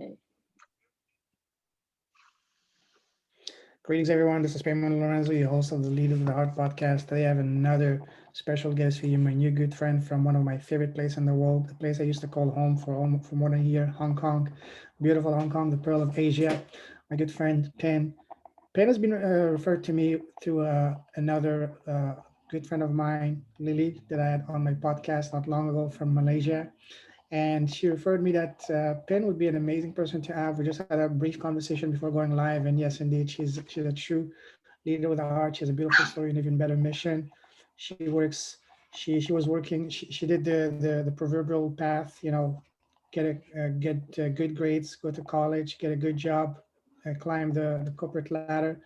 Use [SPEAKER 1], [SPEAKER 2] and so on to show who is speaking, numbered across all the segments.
[SPEAKER 1] Okay.
[SPEAKER 2] Greetings, everyone. This is Payman Lorenzo, your host of the Lead of the Heart podcast. Today, I have another special guest for you, my new good friend from one of my favorite places in the world, a place I used to call home for more than a year, Hong Kong. Beautiful Hong Kong, the pearl of Asia. My good friend, Pin. Pin has been referred to me through another good friend of mine, Lily, that I had on my podcast not long ago from Malaysia. And she referred me that Pin would be an amazing person to have. We just had a brief conversation before going live, and yes, indeed, she's a true leader with a heart. She has a beautiful story and even better mission. She works. She was working. She did the proverbial path. Get good grades, go to college, get a good job, climb the corporate ladder.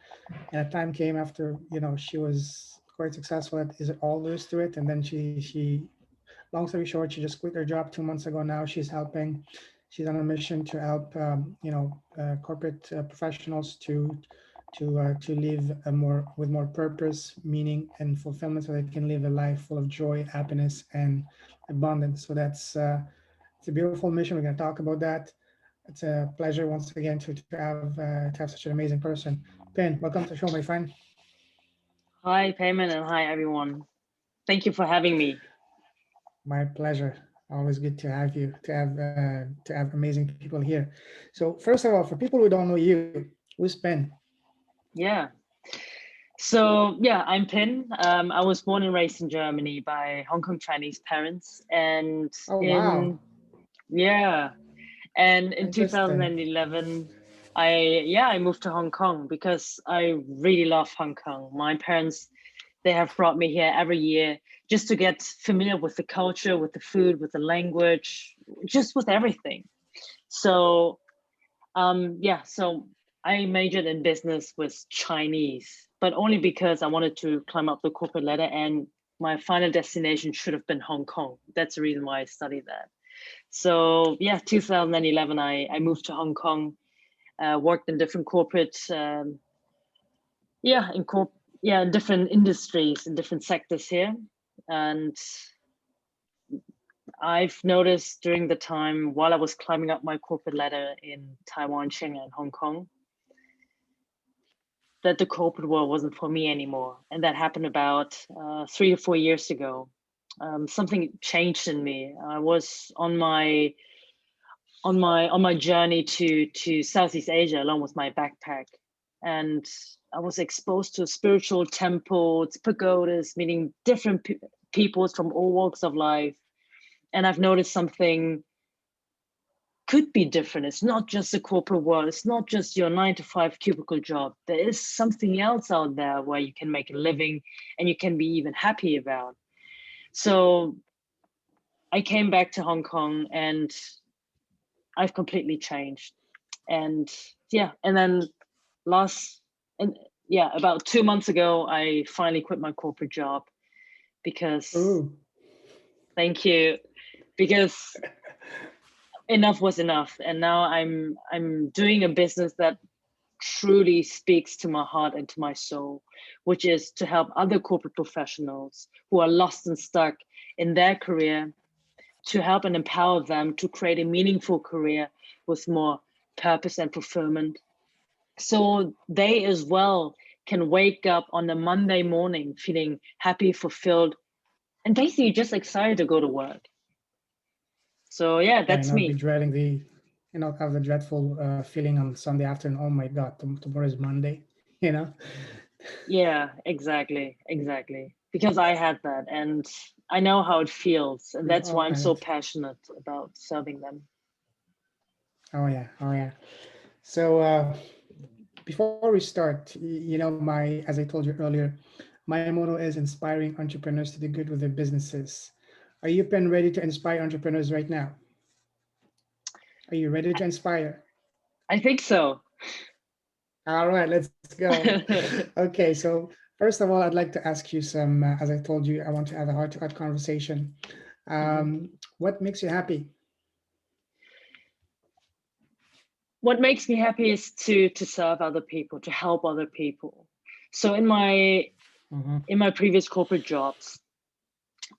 [SPEAKER 2] And a time came after she was quite successful at is all there is to it, and then she long story short, she just quit her job 2 months ago. Now she's on a mission to help, corporate professionals to live with more purpose, meaning, and fulfillment, so they can live a life full of joy, happiness, and abundance. So it's a beautiful mission. We're going to talk about that. It's a pleasure once again to have such an amazing person. Ben, welcome to the show, my friend.
[SPEAKER 1] Hi, Payman, and hi, everyone. Thank you for having me.
[SPEAKER 2] My pleasure. Always good to have you, to have amazing people here. So first of all, for people who don't know you, who's Ben?
[SPEAKER 1] Yeah. So, yeah, I'm Pin. I was born and raised in Germany by Hong Kong Chinese parents. And
[SPEAKER 2] Oh wow,
[SPEAKER 1] in, yeah, and in
[SPEAKER 2] interesting.
[SPEAKER 1] 2011, I moved to Hong Kong because I really love Hong Kong. My parents, they have brought me here every year just to get familiar with the culture, with the food, with the language, just with everything. So so I majored in business with Chinese, but only because I wanted to climb up the corporate ladder, and my final destination should have been Hong Kong. That's the reason why I studied that. So yeah, 2011, I moved to Hong Kong, worked in different corporate, yeah, in corp, yeah, in different industries, in different sectors here, and I've noticed during the time while I was climbing up my corporate ladder in Taiwan, China, and Hong Kong, that the corporate world wasn't for me anymore, and that happened about 3 or 4 years ago. Something changed in me. I was on my journey to Southeast Asia along with my backpack, and I was exposed to spiritual temples, pagodas, meeting different peoples from all walks of life, and I've noticed something could be different. It's not just the corporate world. It's not just your 9 to 5 cubicle job. There is something else out there where you can make a living and you can be even happy about. So I came back to Hong Kong and I've completely changed. And yeah, and then last, and yeah, about 2 months ago, I finally quit my corporate job because,
[SPEAKER 2] Ooh,
[SPEAKER 1] thank you, because enough was enough. And now I'm doing a business that truly speaks to my heart and to my soul, which is to help other corporate professionals who are lost and stuck in their career, to help and empower them to create a meaningful career with more purpose and fulfillment. So they as well can wake up on a Monday morning feeling happy, fulfilled, and basically just excited to go to work. So yeah,
[SPEAKER 2] yeah,
[SPEAKER 1] that's
[SPEAKER 2] not be
[SPEAKER 1] me.
[SPEAKER 2] dreading have the dreadful feeling on Sunday afternoon. Oh my God, tomorrow is Monday. You know.
[SPEAKER 1] Yeah, exactly, exactly. Because I had that and I know how it feels. And
[SPEAKER 2] We've
[SPEAKER 1] that's
[SPEAKER 2] all
[SPEAKER 1] why I'm
[SPEAKER 2] had
[SPEAKER 1] so
[SPEAKER 2] it.
[SPEAKER 1] passionate about serving them.
[SPEAKER 2] Oh yeah, oh yeah. So before we start, my as I told you earlier, my motto is inspiring entrepreneurs to do good with their businesses. Are you pen ready to inspire entrepreneurs right now? Are you ready to inspire?
[SPEAKER 1] I think so.
[SPEAKER 2] All right, let's go. Okay, so first of all, I'd like to ask you some. As I told you, I want to have a heart-to-heart conversation.
[SPEAKER 1] Mhm.
[SPEAKER 2] What makes you happy?
[SPEAKER 1] What makes me happy is to serve other people, to help other people. So in my previous corporate jobs,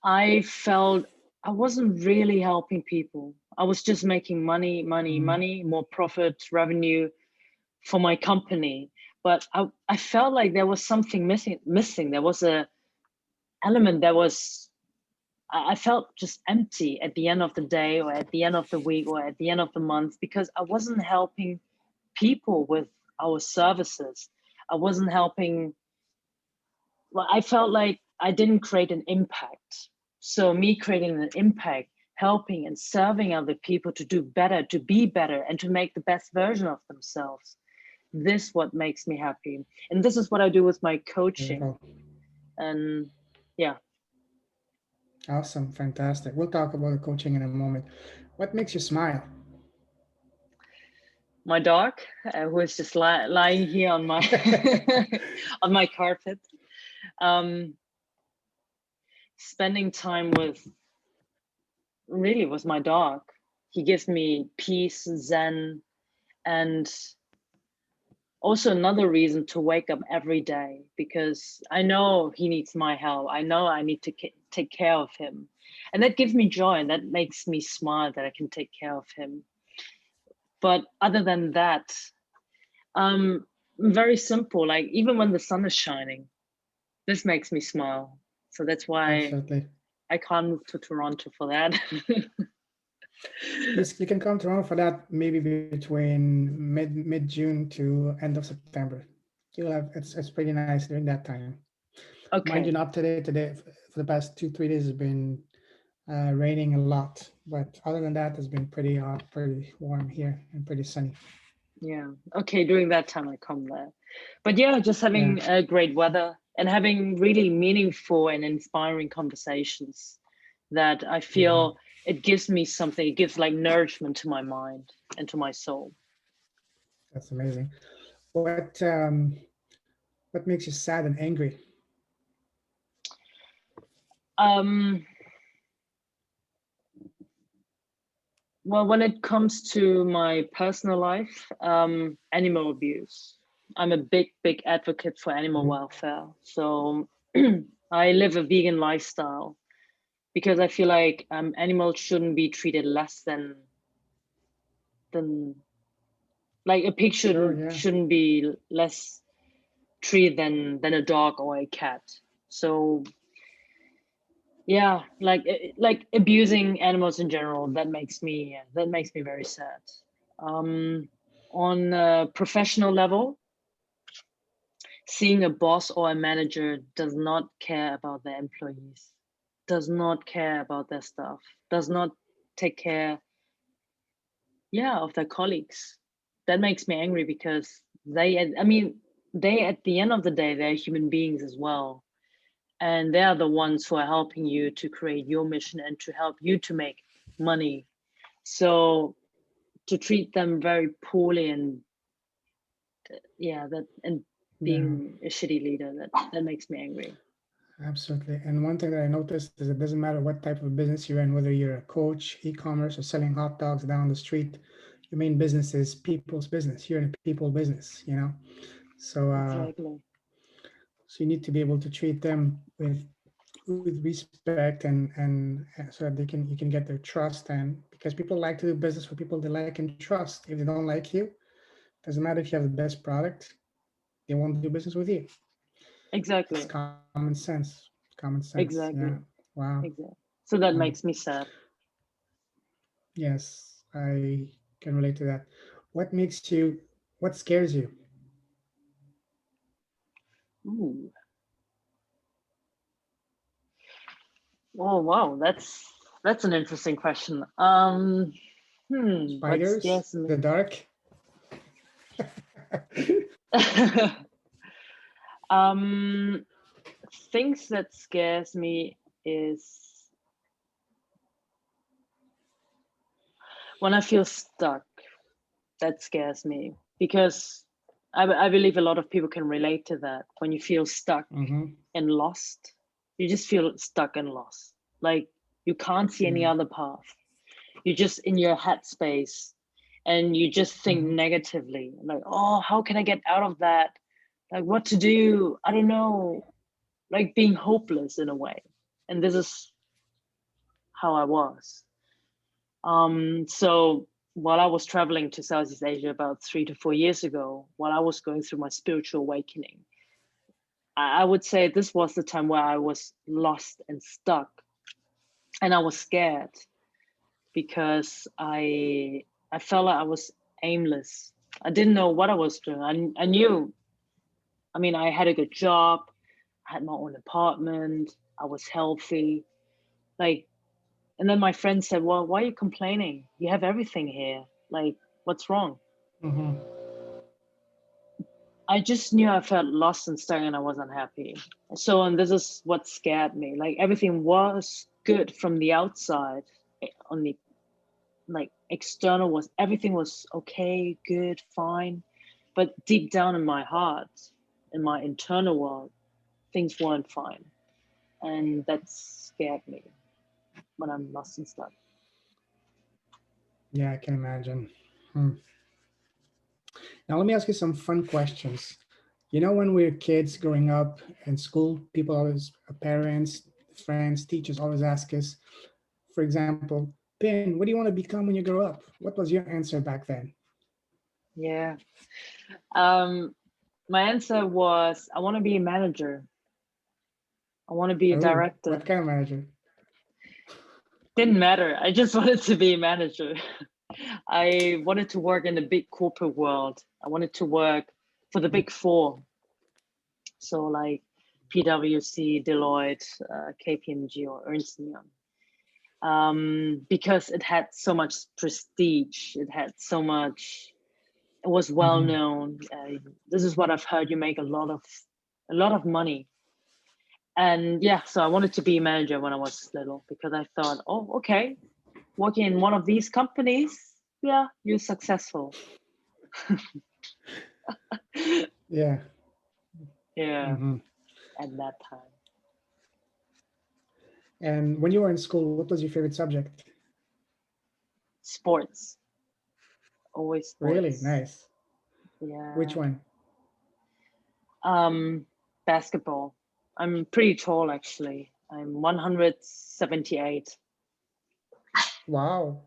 [SPEAKER 1] I felt I wasn't really helping people. I was just making money, more profit, revenue for my company. But I felt like there was something missing. There was a element that was, I felt just empty at the end of the day, or at the end of the week, or at the end of the month, because I wasn't helping people with our services. I wasn't helping. Well, I felt like I didn't create an impact. So me creating an impact, helping and serving other people to do better, to be better, and to make the best version of themselves. This what makes me happy. And this is what I do with my coaching.
[SPEAKER 2] Beautiful.
[SPEAKER 1] And yeah.
[SPEAKER 2] Awesome. Fantastic. We'll talk about the coaching in a moment. What makes you smile?
[SPEAKER 1] My dog, who is just lying here on my on my carpet, spending time with my dog. He gives me peace, zen, and also another reason to wake up every day, because I know he needs my help. I know I need to take care of him, and that gives me joy, and that makes me smile that I can take care of him. But other than that, very simple. Like even when the sun is shining, this makes me smile. So that's why
[SPEAKER 2] Absolutely.
[SPEAKER 1] I can't move to Toronto for that.
[SPEAKER 2] You can come to Toronto for that maybe between mid June to end of September. You'll have it's pretty nice during that time. Mind you,
[SPEAKER 1] Okay.
[SPEAKER 2] not today for the past 2 3 days has been raining a lot, but other than that, it's been pretty hot, pretty warm here, and pretty sunny.
[SPEAKER 1] Yeah. Okay. During that time, I come there. But yeah, just
[SPEAKER 2] Yeah.
[SPEAKER 1] having great weather and having really meaningful and inspiring conversations that I feel it gives me something. It gives like nourishment to my mind and to my soul.
[SPEAKER 2] That's amazing. What makes you sad and angry?
[SPEAKER 1] Um, well, when it comes to my personal life, animal abuse. I'm a big advocate for animal
[SPEAKER 2] Mhm.
[SPEAKER 1] welfare. So I live a vegan lifestyle because I feel like animals shouldn't be treated less than like a pig
[SPEAKER 2] Sure,
[SPEAKER 1] shouldn't
[SPEAKER 2] yeah.
[SPEAKER 1] shouldn't be less treated than a dog or a cat. So yeah, like abusing animals in general, that makes me very sad. On a professional level, seeing a boss or a manager does not care about their employees, does not care about their staff, does not take care, yeah, of their colleagues. That makes me angry because I mean, they at the end of the day, they're human beings as well. And they are the ones who are helping you to create your mission and to help you to make money. So to treat them very poorly and yeah, that and
[SPEAKER 2] Yeah,
[SPEAKER 1] being a shitty leader, that makes me angry.
[SPEAKER 2] absolutely. And one thing that I noticed is it doesn't matter what type of business you're in, whether you're a coach, e-commerce, or selling hot dogs down the street, your main business is people's business. You're in a people business, you know? So
[SPEAKER 1] Exactly.
[SPEAKER 2] so you need to be able to treat them with respect and so that you can get their trust, and because people like to do business with people they like and trust. If they don't like you, doesn't matter if you have the best product, they won't do business with you. It's
[SPEAKER 1] Exactly.
[SPEAKER 2] common sense. Common sense. Yeah.
[SPEAKER 1] Exactly.
[SPEAKER 2] Wow.
[SPEAKER 1] Exactly. So that
[SPEAKER 2] Wow.
[SPEAKER 1] makes me sad.
[SPEAKER 2] Yes, I can relate to that. What scares you?
[SPEAKER 1] Ooh. Oh wow, that's an interesting question. What
[SPEAKER 2] Spiders?
[SPEAKER 1] scares me?
[SPEAKER 2] The dark?
[SPEAKER 1] um Things that scares me is when I feel stuck. That scares me because I believe a lot of people can relate to that. When you feel stuck
[SPEAKER 2] Mm-hmm.
[SPEAKER 1] and lost, you just feel stuck and lost. Like you can't see any
[SPEAKER 2] Yeah.
[SPEAKER 1] other path. You're just in your headspace and you just think
[SPEAKER 2] Mm-hmm.
[SPEAKER 1] negatively. Like, oh, how can I get out of that? Like what to do? I don't know. Like being hopeless in a way. And this is how I was. So while I was traveling to Southeast Asia about 3 to 4 years ago, while I was going through my spiritual awakening, I would say this was the time where I was lost and stuck, and I was scared because I felt like I was aimless. I didn't know what I was doing. I knew, I mean, I had a good job, I had my own apartment, I was healthy. Like, and then my friend said, well, why are you complaining? You have everything here. Like, what's wrong?
[SPEAKER 2] Mm-hmm.
[SPEAKER 1] I just knew I felt lost and stuck and I wasn't happy. So, and this is what scared me. Like, everything was good from the outside, on the like external was everything was okay, good, fine. But deep down in my heart, in my internal world, things weren't fine. And that scared me when I'm lost and stuck.
[SPEAKER 2] Yeah, I can imagine. Hmm. Now, let me ask you some fun questions. You know, when we're kids growing up in school, people always, parents, friends, teachers always ask us, for example, Pin, what do you want to become when you grow up? What was your answer back then?
[SPEAKER 1] Yeah. Um, my answer was I want to be a manager. I want to be a
[SPEAKER 2] Oh, what
[SPEAKER 1] director.
[SPEAKER 2] kind of manager?
[SPEAKER 1] Didn't matter. I just wanted to be a manager. I wanted to work in the big corporate world. I wanted to work for the big four. So like PwC, Deloitte, KPMG, or Ernst and Young. Because it had so much prestige. It had so much. It was well
[SPEAKER 2] Mm-hmm.
[SPEAKER 1] known. This is what I've heard. You make a lot of money. And yeah, so I wanted to be a manager when I was little because I thought, oh, okay, working in one of these companies, yeah, you're successful.
[SPEAKER 2] Yeah.
[SPEAKER 1] Yeah,
[SPEAKER 2] Mm-hmm.
[SPEAKER 1] at that time.
[SPEAKER 2] And when you were in school, what was your favorite subject?
[SPEAKER 1] Sports, always
[SPEAKER 2] Really
[SPEAKER 1] sports.
[SPEAKER 2] nice. Which
[SPEAKER 1] Yeah.
[SPEAKER 2] one?
[SPEAKER 1] Um, Basketball. I'm pretty tall actually. I'm 178.
[SPEAKER 2] Wow,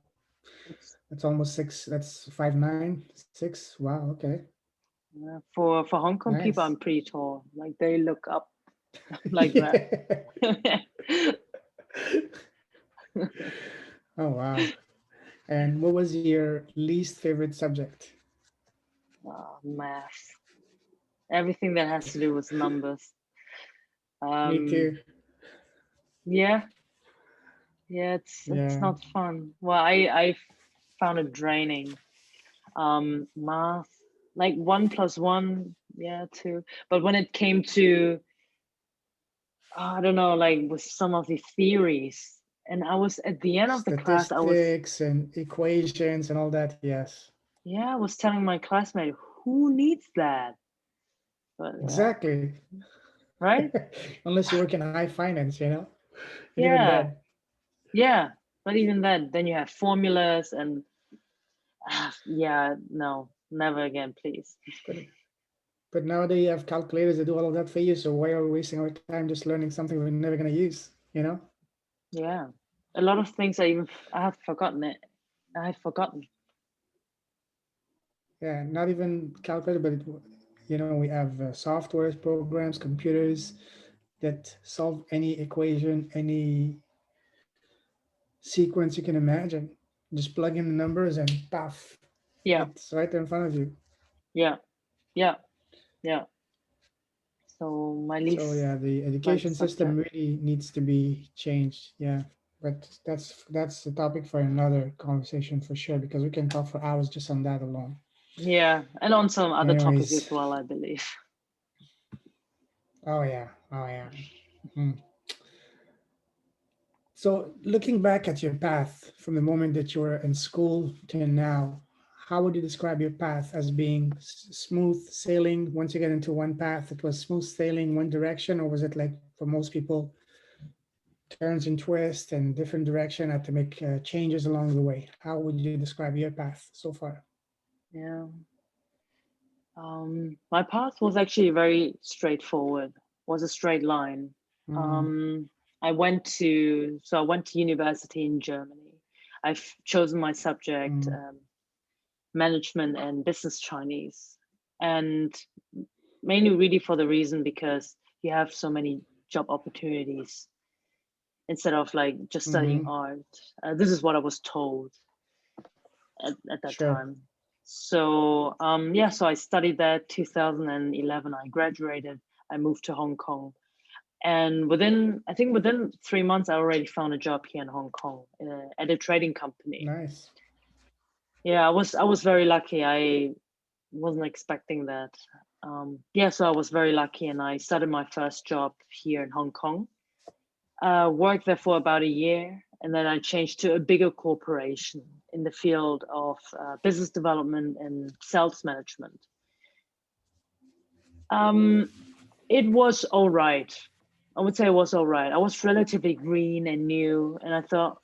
[SPEAKER 1] It's,
[SPEAKER 2] that's almost six. That's 5'9", 6. Wow. Okay.
[SPEAKER 1] yeah, for Hong Kong people,
[SPEAKER 2] Nice.
[SPEAKER 1] I'm pretty tall. Like they look up like that.
[SPEAKER 2] Oh wow. And what was your least favorite subject?
[SPEAKER 1] Math. Everything that has to do with numbers.
[SPEAKER 2] Me
[SPEAKER 1] Um,
[SPEAKER 2] too.
[SPEAKER 1] yeah, yeah, it's
[SPEAKER 2] Yeah.
[SPEAKER 1] not fun. Well, I found it draining. Math, like 1 plus 1, yeah, 2. But when it came to, I don't know, like with some of the theories, and I was at the end of the class,
[SPEAKER 2] Statistics and equations and all that. Yes.
[SPEAKER 1] yeah, I was telling my classmate, who needs that? But yeah,
[SPEAKER 2] Exactly.
[SPEAKER 1] right?
[SPEAKER 2] Unless you work in high finance, and even
[SPEAKER 1] Yeah,
[SPEAKER 2] then.
[SPEAKER 1] yeah. But even then you have formulas and yeah, no, never again, please.
[SPEAKER 2] But but nowadays you have calculators that do all of that for you. So why are we wasting our time just learning something we're never gonna use?
[SPEAKER 1] Yeah, a lot of things I have forgotten it. I had forgotten.
[SPEAKER 2] Yeah, not even calculator, but we have softwares, programs, computers that solve any equation, any sequence you can imagine. Just plug in the numbers and paf,
[SPEAKER 1] Yeah,
[SPEAKER 2] it's right there in front of you.
[SPEAKER 1] yeah, yeah, yeah. So my
[SPEAKER 2] So
[SPEAKER 1] least
[SPEAKER 2] yeah, the
[SPEAKER 1] like
[SPEAKER 2] education system
[SPEAKER 1] subject.
[SPEAKER 2] really needs to be changed. Yeah, but that's a topic for another conversation for sure because we can talk for hours just on that alone.
[SPEAKER 1] Yeah, and on some other topics
[SPEAKER 2] Anyways,
[SPEAKER 1] as well, I believe.
[SPEAKER 2] oh yeah, oh yeah. Hmm. So, looking back at your path from the moment that you were in school to now, how would you describe your path as being smooth sailing? Once you get into one path, it was smooth sailing one direction, or was it like for most people, turns and twists and different direction, had to make changes along the way? How would you describe your path so far?
[SPEAKER 1] Yeah. My path was actually very straightforward. Was a straight line.
[SPEAKER 2] Mm,
[SPEAKER 1] Um, I went to university in Germany. I've chosen my subject,
[SPEAKER 2] Mm,
[SPEAKER 1] management and business Chinese, and mainly really for the reason because you have so many job opportunities instead of like just studying
[SPEAKER 2] mm-hmm.
[SPEAKER 1] art. This is what I was told at that
[SPEAKER 2] Sure.
[SPEAKER 1] time. So yeah, so I studied that 2011. I graduated. I moved to Hong Kong, and I think within 3 months, I already found a job here in Hong Kong at a trading company.
[SPEAKER 2] Nice.
[SPEAKER 1] Yeah, I was very lucky. I wasn't expecting that. Yeah, so I was very lucky, and I started my first job here in Hong Kong. Worked there for about a year, and then I changed to a bigger corporation in the field of business development and sales management. Um, it was all right. I would say it was all right. I was relatively green and new, and I thought,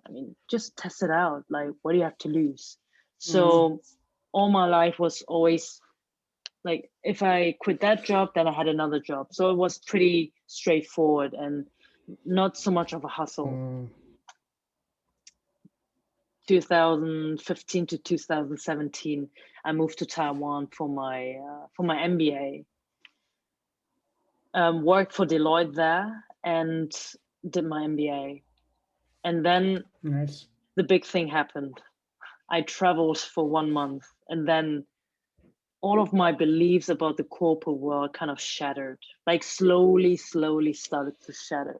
[SPEAKER 1] I mean, just test it out. Like, what do you have to lose?
[SPEAKER 2] Mm-hmm.
[SPEAKER 1] So, all my life was always like, if I quit that job, then I had another job. So it was pretty straightforward and not so much of a hustle.
[SPEAKER 2] Mm,
[SPEAKER 1] 2015 to 2017, I moved to Taiwan for my MBA. Worked for Deloitte there and did my MBA. And then
[SPEAKER 2] nice.
[SPEAKER 1] the big thing happened. I traveled for 1 month, and then all of my beliefs about the corporate world kind of shattered, like slowly started to shatter.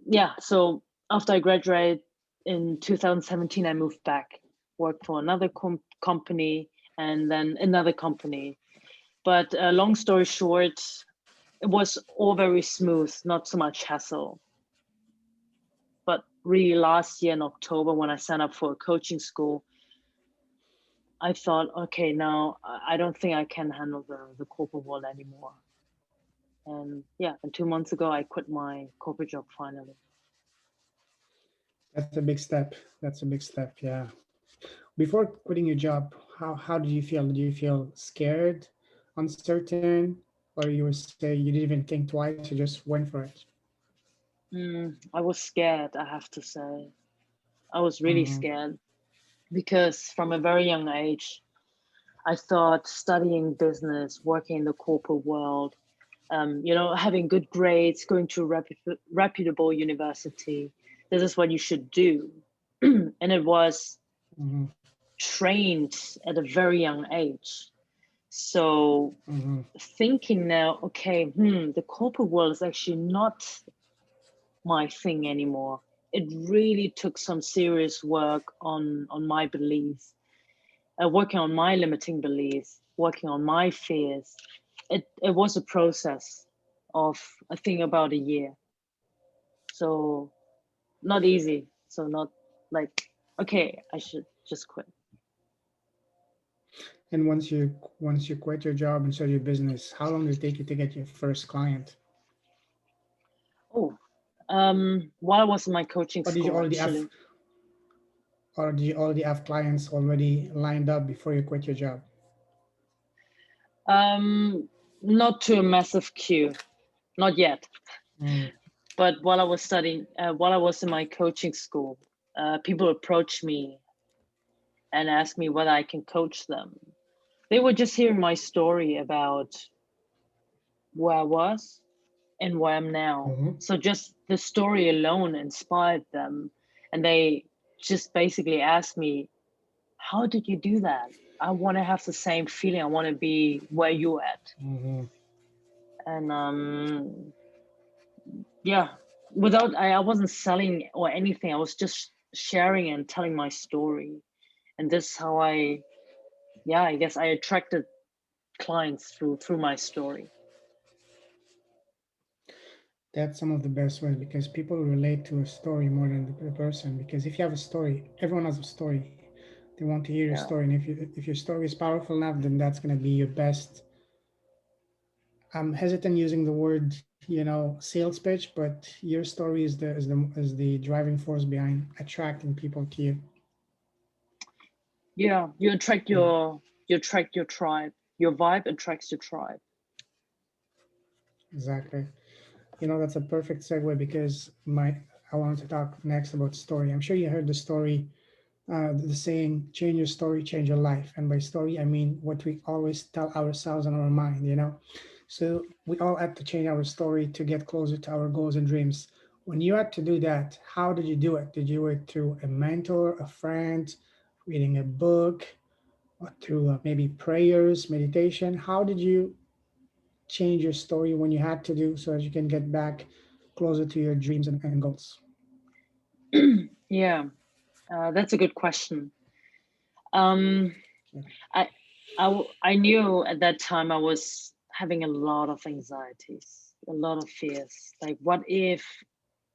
[SPEAKER 1] Yeah, so after I graduated in 2017, I moved back, worked for another company, and then another company. But long story short, it was all very smooth, not so much hassle. But really, last year in October, when I signed up for a coaching school, I thought, okay, now I don't think I can handle the corporate world anymore. And yeah, and 2 months ago, I quit my corporate job finally.
[SPEAKER 2] That's a big step. That's a big step. Yeah. Before quitting your job, how did you feel? Did you feel scared, uncertain, or you would say you didn't even think twice, you just went for it?
[SPEAKER 1] I was scared, I have to say. I was really
[SPEAKER 2] Mm-hmm.
[SPEAKER 1] scared because from a very young age, I thought studying business, working in the corporate world, having good grades, going to a reputable university, this is what you should do. And it was
[SPEAKER 2] Mm-hmm.
[SPEAKER 1] trained at a very young age. So
[SPEAKER 2] Mm-hmm.
[SPEAKER 1] thinking now, okay, the corporate world is actually not my thing anymore. It really took some serious work on my beliefs, working on my limiting beliefs, working on my fears. It was a process of, I think, about a year. So not easy. So not like, okay, I should just quit.
[SPEAKER 2] And once you quit your job and start your business, how long did it take you to get your first client?
[SPEAKER 1] Oh, while I was in my coaching
[SPEAKER 2] Or did you
[SPEAKER 1] school,
[SPEAKER 2] already have
[SPEAKER 1] actually,
[SPEAKER 2] or did you already have clients already lined up before you quit your job?
[SPEAKER 1] um, not to a massive queue, not yet.
[SPEAKER 2] Mm,
[SPEAKER 1] But while I was studying, while I was in my coaching school, people approached me and asked me whether I can coach them. They were just hearing my story about where I was and where I'm now.
[SPEAKER 2] mm-hmm.
[SPEAKER 1] So just the story alone inspired them. And they just basically asked me, how did you do that? I want to have the same feeling. I want to be where you're at.
[SPEAKER 2] Mm-hmm.
[SPEAKER 1] And yeah, I wasn't selling or anything. I was just sharing and telling my story. And this is how I guess I attracted clients through my story.
[SPEAKER 2] That's some of the best ways because people relate to a story more than the person. Because if you have a story, everyone has a story. They want to hear your
[SPEAKER 1] Yeah.
[SPEAKER 2] story, and if your story is powerful enough, then that's gonna be your best. I'm hesitant using the word, sales pitch, but your story is the driving force behind attracting people to you.
[SPEAKER 1] Yeah. You attract your tribe. Your vibe attracts your tribe.
[SPEAKER 2] Exactly. That's a perfect segue because I wanted to talk next about story. I'm sure you heard the story, the saying, change your story, change your life. And by story, I mean what we always tell ourselves in our mind, you know? So we all had to change our story to get closer to our goals and dreams. When you had to do that, how did you do it? Did you do it through a mentor, a friend, reading a book, or through maybe prayers, meditation? How did you change your story when you had to do so as you can get back closer to your dreams and goals?
[SPEAKER 1] Yeah, that's a good question. Um, I, I knew at that time I was having a lot of anxieties, a lot of fears. Like, what if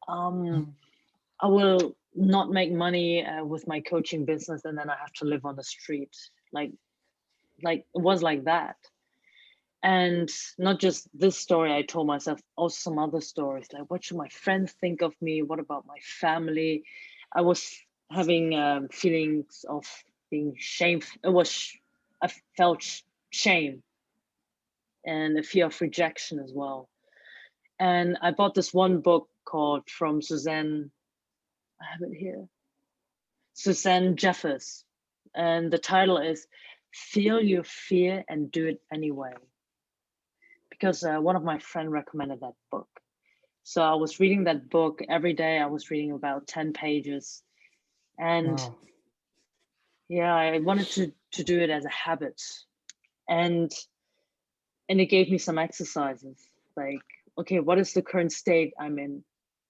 [SPEAKER 1] um,
[SPEAKER 2] Mhm.
[SPEAKER 1] I will not make money with my coaching business, and then I have to live on the street? Like, it was like that. And not just this story I told myself, also some other stories, like what should my friends think of me, what about my family? I was having feelings of being shameful. I felt shame and a fear of rejection as well. And I bought this one book called from Suzanne, I have it here, Suzanne Jeffers, and the title is Feel Your Fear and Do It Anyway, because one of my friends recommended that book. So I was reading that book every day. I was reading about 10 pages. And
[SPEAKER 2] Wow.
[SPEAKER 1] yeah, I wanted to do it as a habit. And it gave me some exercises like, okay, what is the current state I'm in?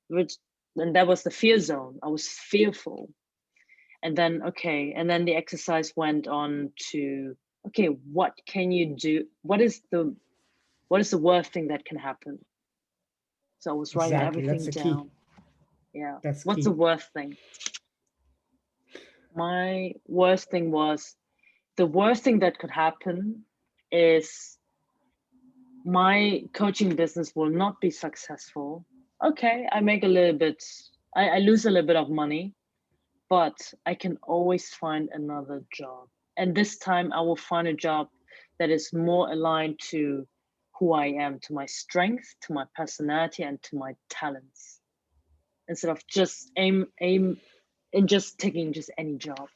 [SPEAKER 1] Which and that was the fear zone. I was fearful. And then okay, and then the exercise went on to, okay, what can you do? What is the worst thing that can happen? So I was writing
[SPEAKER 2] Exactly. That's
[SPEAKER 1] everything
[SPEAKER 2] the key.
[SPEAKER 1] down. Yeah.
[SPEAKER 2] That's
[SPEAKER 1] What's the
[SPEAKER 2] key.
[SPEAKER 1] worst thing? My worst thing was, the worst thing that could happen is my coaching business will not be successful. Okay, I make a little bit, I lose a little bit of money, but I can always find another job. And this time I will find a job that is more aligned to who I am, to my strength, to my personality, and to my talents, instead of just aim and just taking just any job.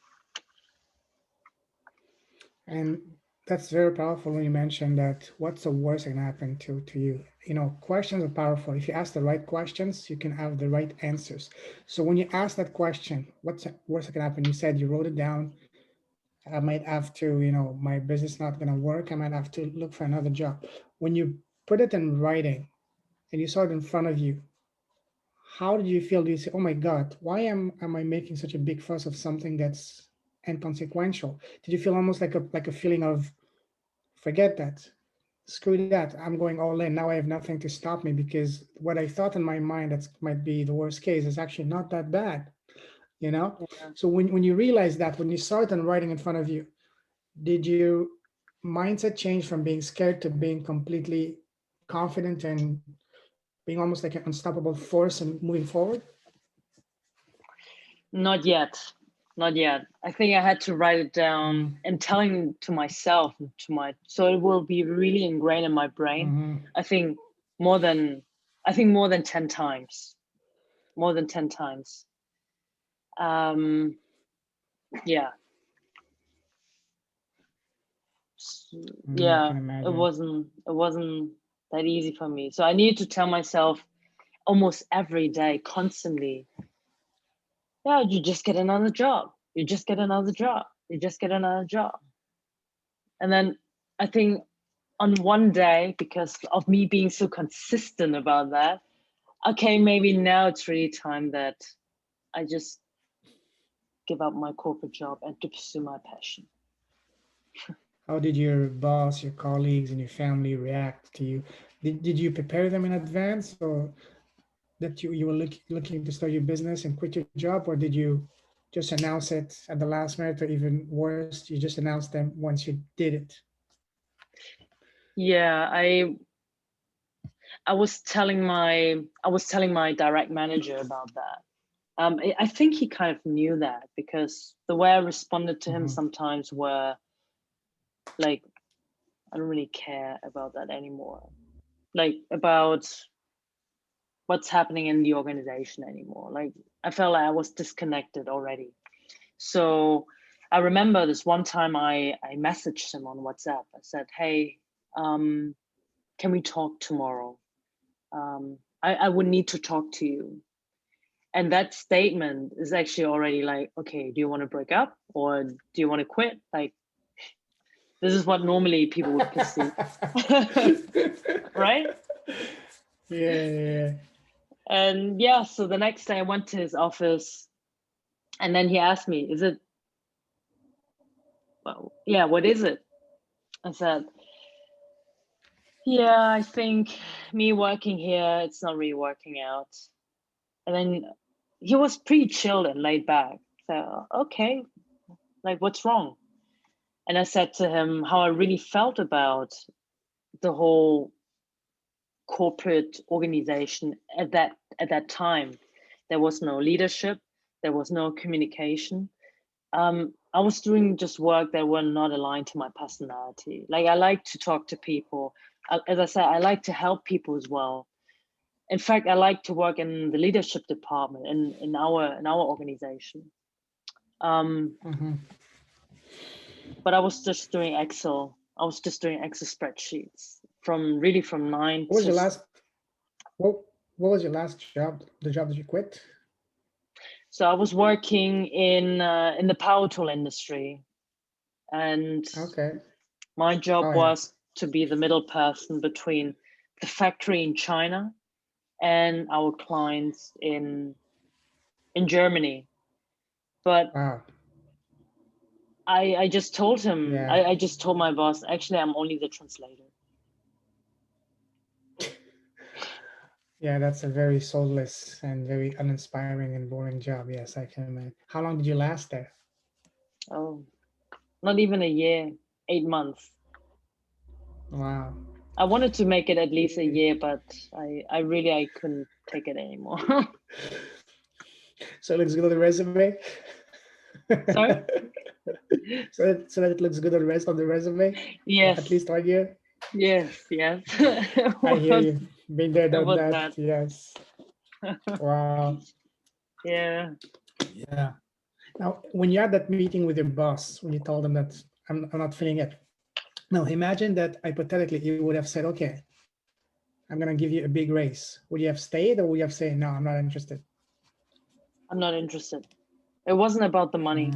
[SPEAKER 2] And that's very powerful when you mentioned that what's the worst that can happen to you. You know, questions are powerful. If you ask the right questions, you can have the right answers. So when you ask that question, what's the worst that can happen? You said you wrote it down. I might have to, you know, my business not gonna work. I might have to look for another job. When you put it in writing and you saw it in front of you, how did you feel? Do you say, "Oh my God, why am I making such a big fuss of something that's inconsequential?" Did you feel almost like a feeling of forget that, screw that, I'm going all in now, I have nothing to stop me, because what I thought in my mind that might be the worst case is actually not that bad, you know?
[SPEAKER 1] Yeah.
[SPEAKER 2] So when you realize that, when you saw it in writing in front of you, did your mindset change from being scared to being completely confident and being almost like an unstoppable force and moving forward?
[SPEAKER 1] Not yet. Not yet. I think I had to write it down
[SPEAKER 2] Mm,
[SPEAKER 1] and telling to myself, to my, so it will be really ingrained in my brain.
[SPEAKER 2] mhm.
[SPEAKER 1] I think more than, I think more than 10 times. More than 10 times. Um, yeah.
[SPEAKER 2] I
[SPEAKER 1] Yeah.
[SPEAKER 2] can
[SPEAKER 1] It
[SPEAKER 2] imagine.
[SPEAKER 1] wasn't that easy for me. So I needed to tell myself almost every day, constantly, yeah, you just get another job. You just get another job. You just get another job. And then I think on one day, because of me being so consistent about that, okay, maybe now it's really time that I just give up my corporate job and to pursue my passion.
[SPEAKER 2] How did your boss, your colleagues, and your family react to you? Did you prepare them in advance, or that you were looking to start your business and quit your job, or did you just announce it at the last minute, or even worse, you just announced them once you did it?
[SPEAKER 1] Yeah, I was telling my direct manager about that. I think he kind of knew that, because the way I responded to him
[SPEAKER 2] Mhm.
[SPEAKER 1] sometimes were like, I don't really care about that anymore. Like about what's happening in the organization anymore. Like I felt like I was disconnected already. So I remember this one time I messaged him on WhatsApp. I said, hey, can we talk tomorrow? I would need to talk to you. And that statement is actually already like, okay, do you want to break up or do you want to quit? Like, this is what normally people would perceive. Right?
[SPEAKER 2] Yeah.
[SPEAKER 1] And yeah, so the next day I went to his office and then he asked me, is it, well, yeah, what is it? I said, yeah, I think me working here, it's not really working out. And then he was pretty chilled and laid back. So, okay, like what's wrong? And I said to him how I really felt about the whole corporate organization at that time. There was no leadership, there was no communication. I was doing just work that were not aligned to my personality. Like I like to talk to people. As I said, I like to help people as well. In fact, I like to work in the leadership department in our organization. But I was just doing Excel. I was just doing Excel spreadsheets from 9
[SPEAKER 2] What was
[SPEAKER 1] to.
[SPEAKER 2] your last? What was your last job? The job that you quit?
[SPEAKER 1] So I was working in the power tool industry, and
[SPEAKER 2] Okay.
[SPEAKER 1] my job
[SPEAKER 2] Oh, yeah.
[SPEAKER 1] was to be the middle person between the factory in China and our clients in Germany. But
[SPEAKER 2] Wow.
[SPEAKER 1] I just told him,
[SPEAKER 2] Yeah.
[SPEAKER 1] I just told my boss, actually, I'm only the translator.
[SPEAKER 2] Yeah, that's a very soulless and very uninspiring and boring job. Yes, I can imagine. How long did you last there?
[SPEAKER 1] Oh, not even a year, 8 months.
[SPEAKER 2] Wow.
[SPEAKER 1] I wanted to make it at least a year, but I couldn't take it anymore.
[SPEAKER 2] So it looks good on the resume.
[SPEAKER 1] Sorry?
[SPEAKER 2] So that it looks good on the resume.
[SPEAKER 1] Yes,
[SPEAKER 2] At least 1 year.
[SPEAKER 1] yes.
[SPEAKER 2] I hear you. Been there,
[SPEAKER 1] It
[SPEAKER 2] done
[SPEAKER 1] was
[SPEAKER 2] that.
[SPEAKER 1] that.
[SPEAKER 2] Yes. Wow.
[SPEAKER 1] Yeah.
[SPEAKER 2] Yeah. Now, when you had that meeting with your boss, when you told him that I'm not feeling it. Now, imagine that hypothetically you would have said, okay, I'm going to give you a big raise. Would you have stayed or would you have said, no, I'm not interested?
[SPEAKER 1] I'm not interested. It wasn't about the money.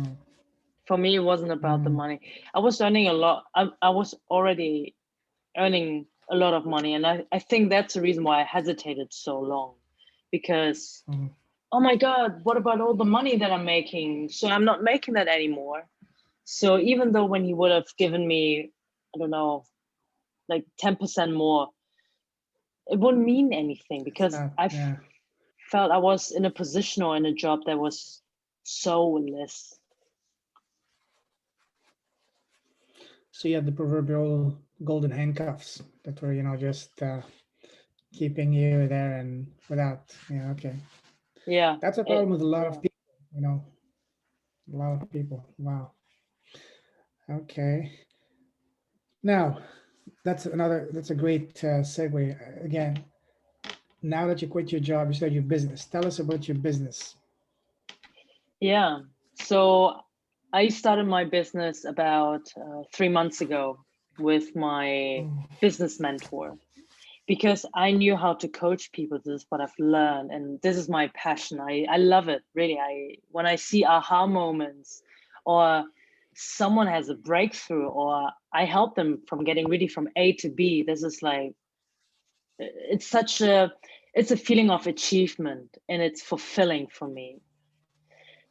[SPEAKER 1] For me, it wasn't about the money. I was earning a lot. I was already earning a lot of money. And I think that's the reason why I hesitated so long. Because, oh my God, what about all the money that I'm making? So I'm not making that anymore. So even though when he would have given me, I don't know, like 10% more, it wouldn't mean anything
[SPEAKER 2] It's
[SPEAKER 1] because
[SPEAKER 2] not,
[SPEAKER 1] I
[SPEAKER 2] yeah.
[SPEAKER 1] felt I was in a position or in a job that was so less.
[SPEAKER 2] So you had the proverbial golden handcuffs that were, just keeping you there and without, okay.
[SPEAKER 1] Yeah.
[SPEAKER 2] That's a problem with a lot of people, a lot of people. Wow. Okay. Now, that's a great segue. Again, now that you quit your job, you started your business. Tell us about your business.
[SPEAKER 1] Yeah. So I started my business about 3 months ago with my business mentor because I knew how to coach people. This is what I've learned, and this is my passion. I love it, really. When I see aha moments or someone has a breakthrough or I help them from getting really from A to B, this is like, it's a feeling of achievement and it's fulfilling for me.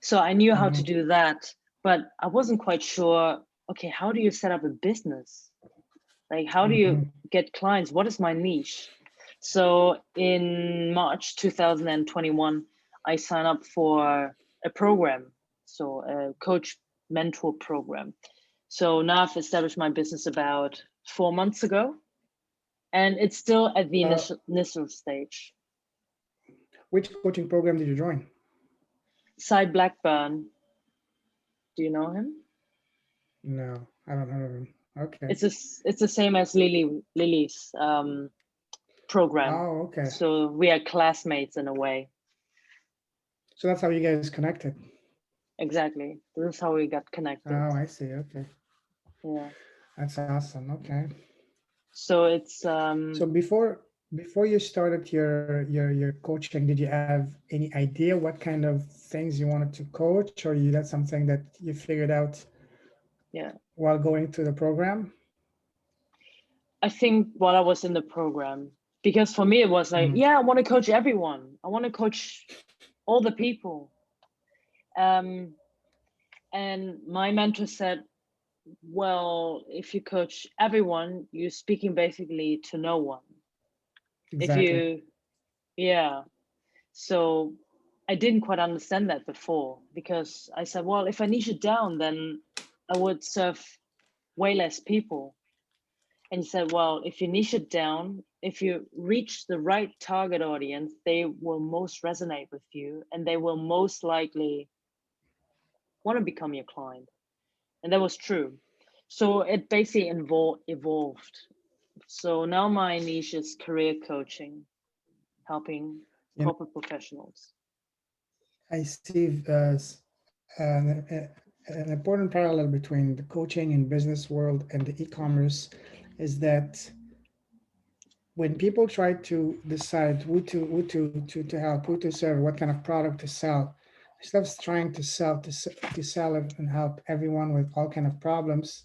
[SPEAKER 1] So I knew how to do that, but I wasn't quite sure, okay, how do you set up a business? Like, how do you get clients? What is my niche? So in March 2021, I signed up for a program, so a coach mentor program. So now I've established my business about 4 months ago, and it's still at the initial stage.
[SPEAKER 2] Which coaching program did you join?
[SPEAKER 1] Cy Blackburn, do you know him?
[SPEAKER 2] No, I don't know him. Okay.
[SPEAKER 1] It's the same as Lily's. program.
[SPEAKER 2] Oh, okay.
[SPEAKER 1] So we are classmates in a way.
[SPEAKER 2] So that's how you guys connected.
[SPEAKER 1] Exactly. This is how we got connected.
[SPEAKER 2] Oh, I see. Okay.
[SPEAKER 1] Yeah.
[SPEAKER 2] That's awesome. Okay.
[SPEAKER 1] So it's
[SPEAKER 2] So before you started your coaching, did you have any idea what kind of things you wanted to coach, or you that's something that you figured out
[SPEAKER 1] yeah.
[SPEAKER 2] while going through the program?
[SPEAKER 1] I think while I was in the program, because for me it was like,
[SPEAKER 2] Mm,
[SPEAKER 1] yeah, I want to coach everyone. I want to coach all the people. Um, and my mentor said, well, if you coach everyone, you're speaking basically to no one. If
[SPEAKER 2] exactly.
[SPEAKER 1] you, yeah. So I didn't quite understand that before because I said, well, if I niche it down, then I would serve way less people. And he said, well, if you niche it down, if you reach the right target audience, they will most resonate with you and they will most likely want to become your client. And that was true. So it basically evolved. So now my niche is career coaching, helping
[SPEAKER 2] You know,
[SPEAKER 1] corporate professionals.
[SPEAKER 2] I see an important parallel between the coaching and business world and the e-commerce is that when people try to decide who to help, who to serve, what kind of product to sell, instead of trying to sell it and help everyone with all kind of problems,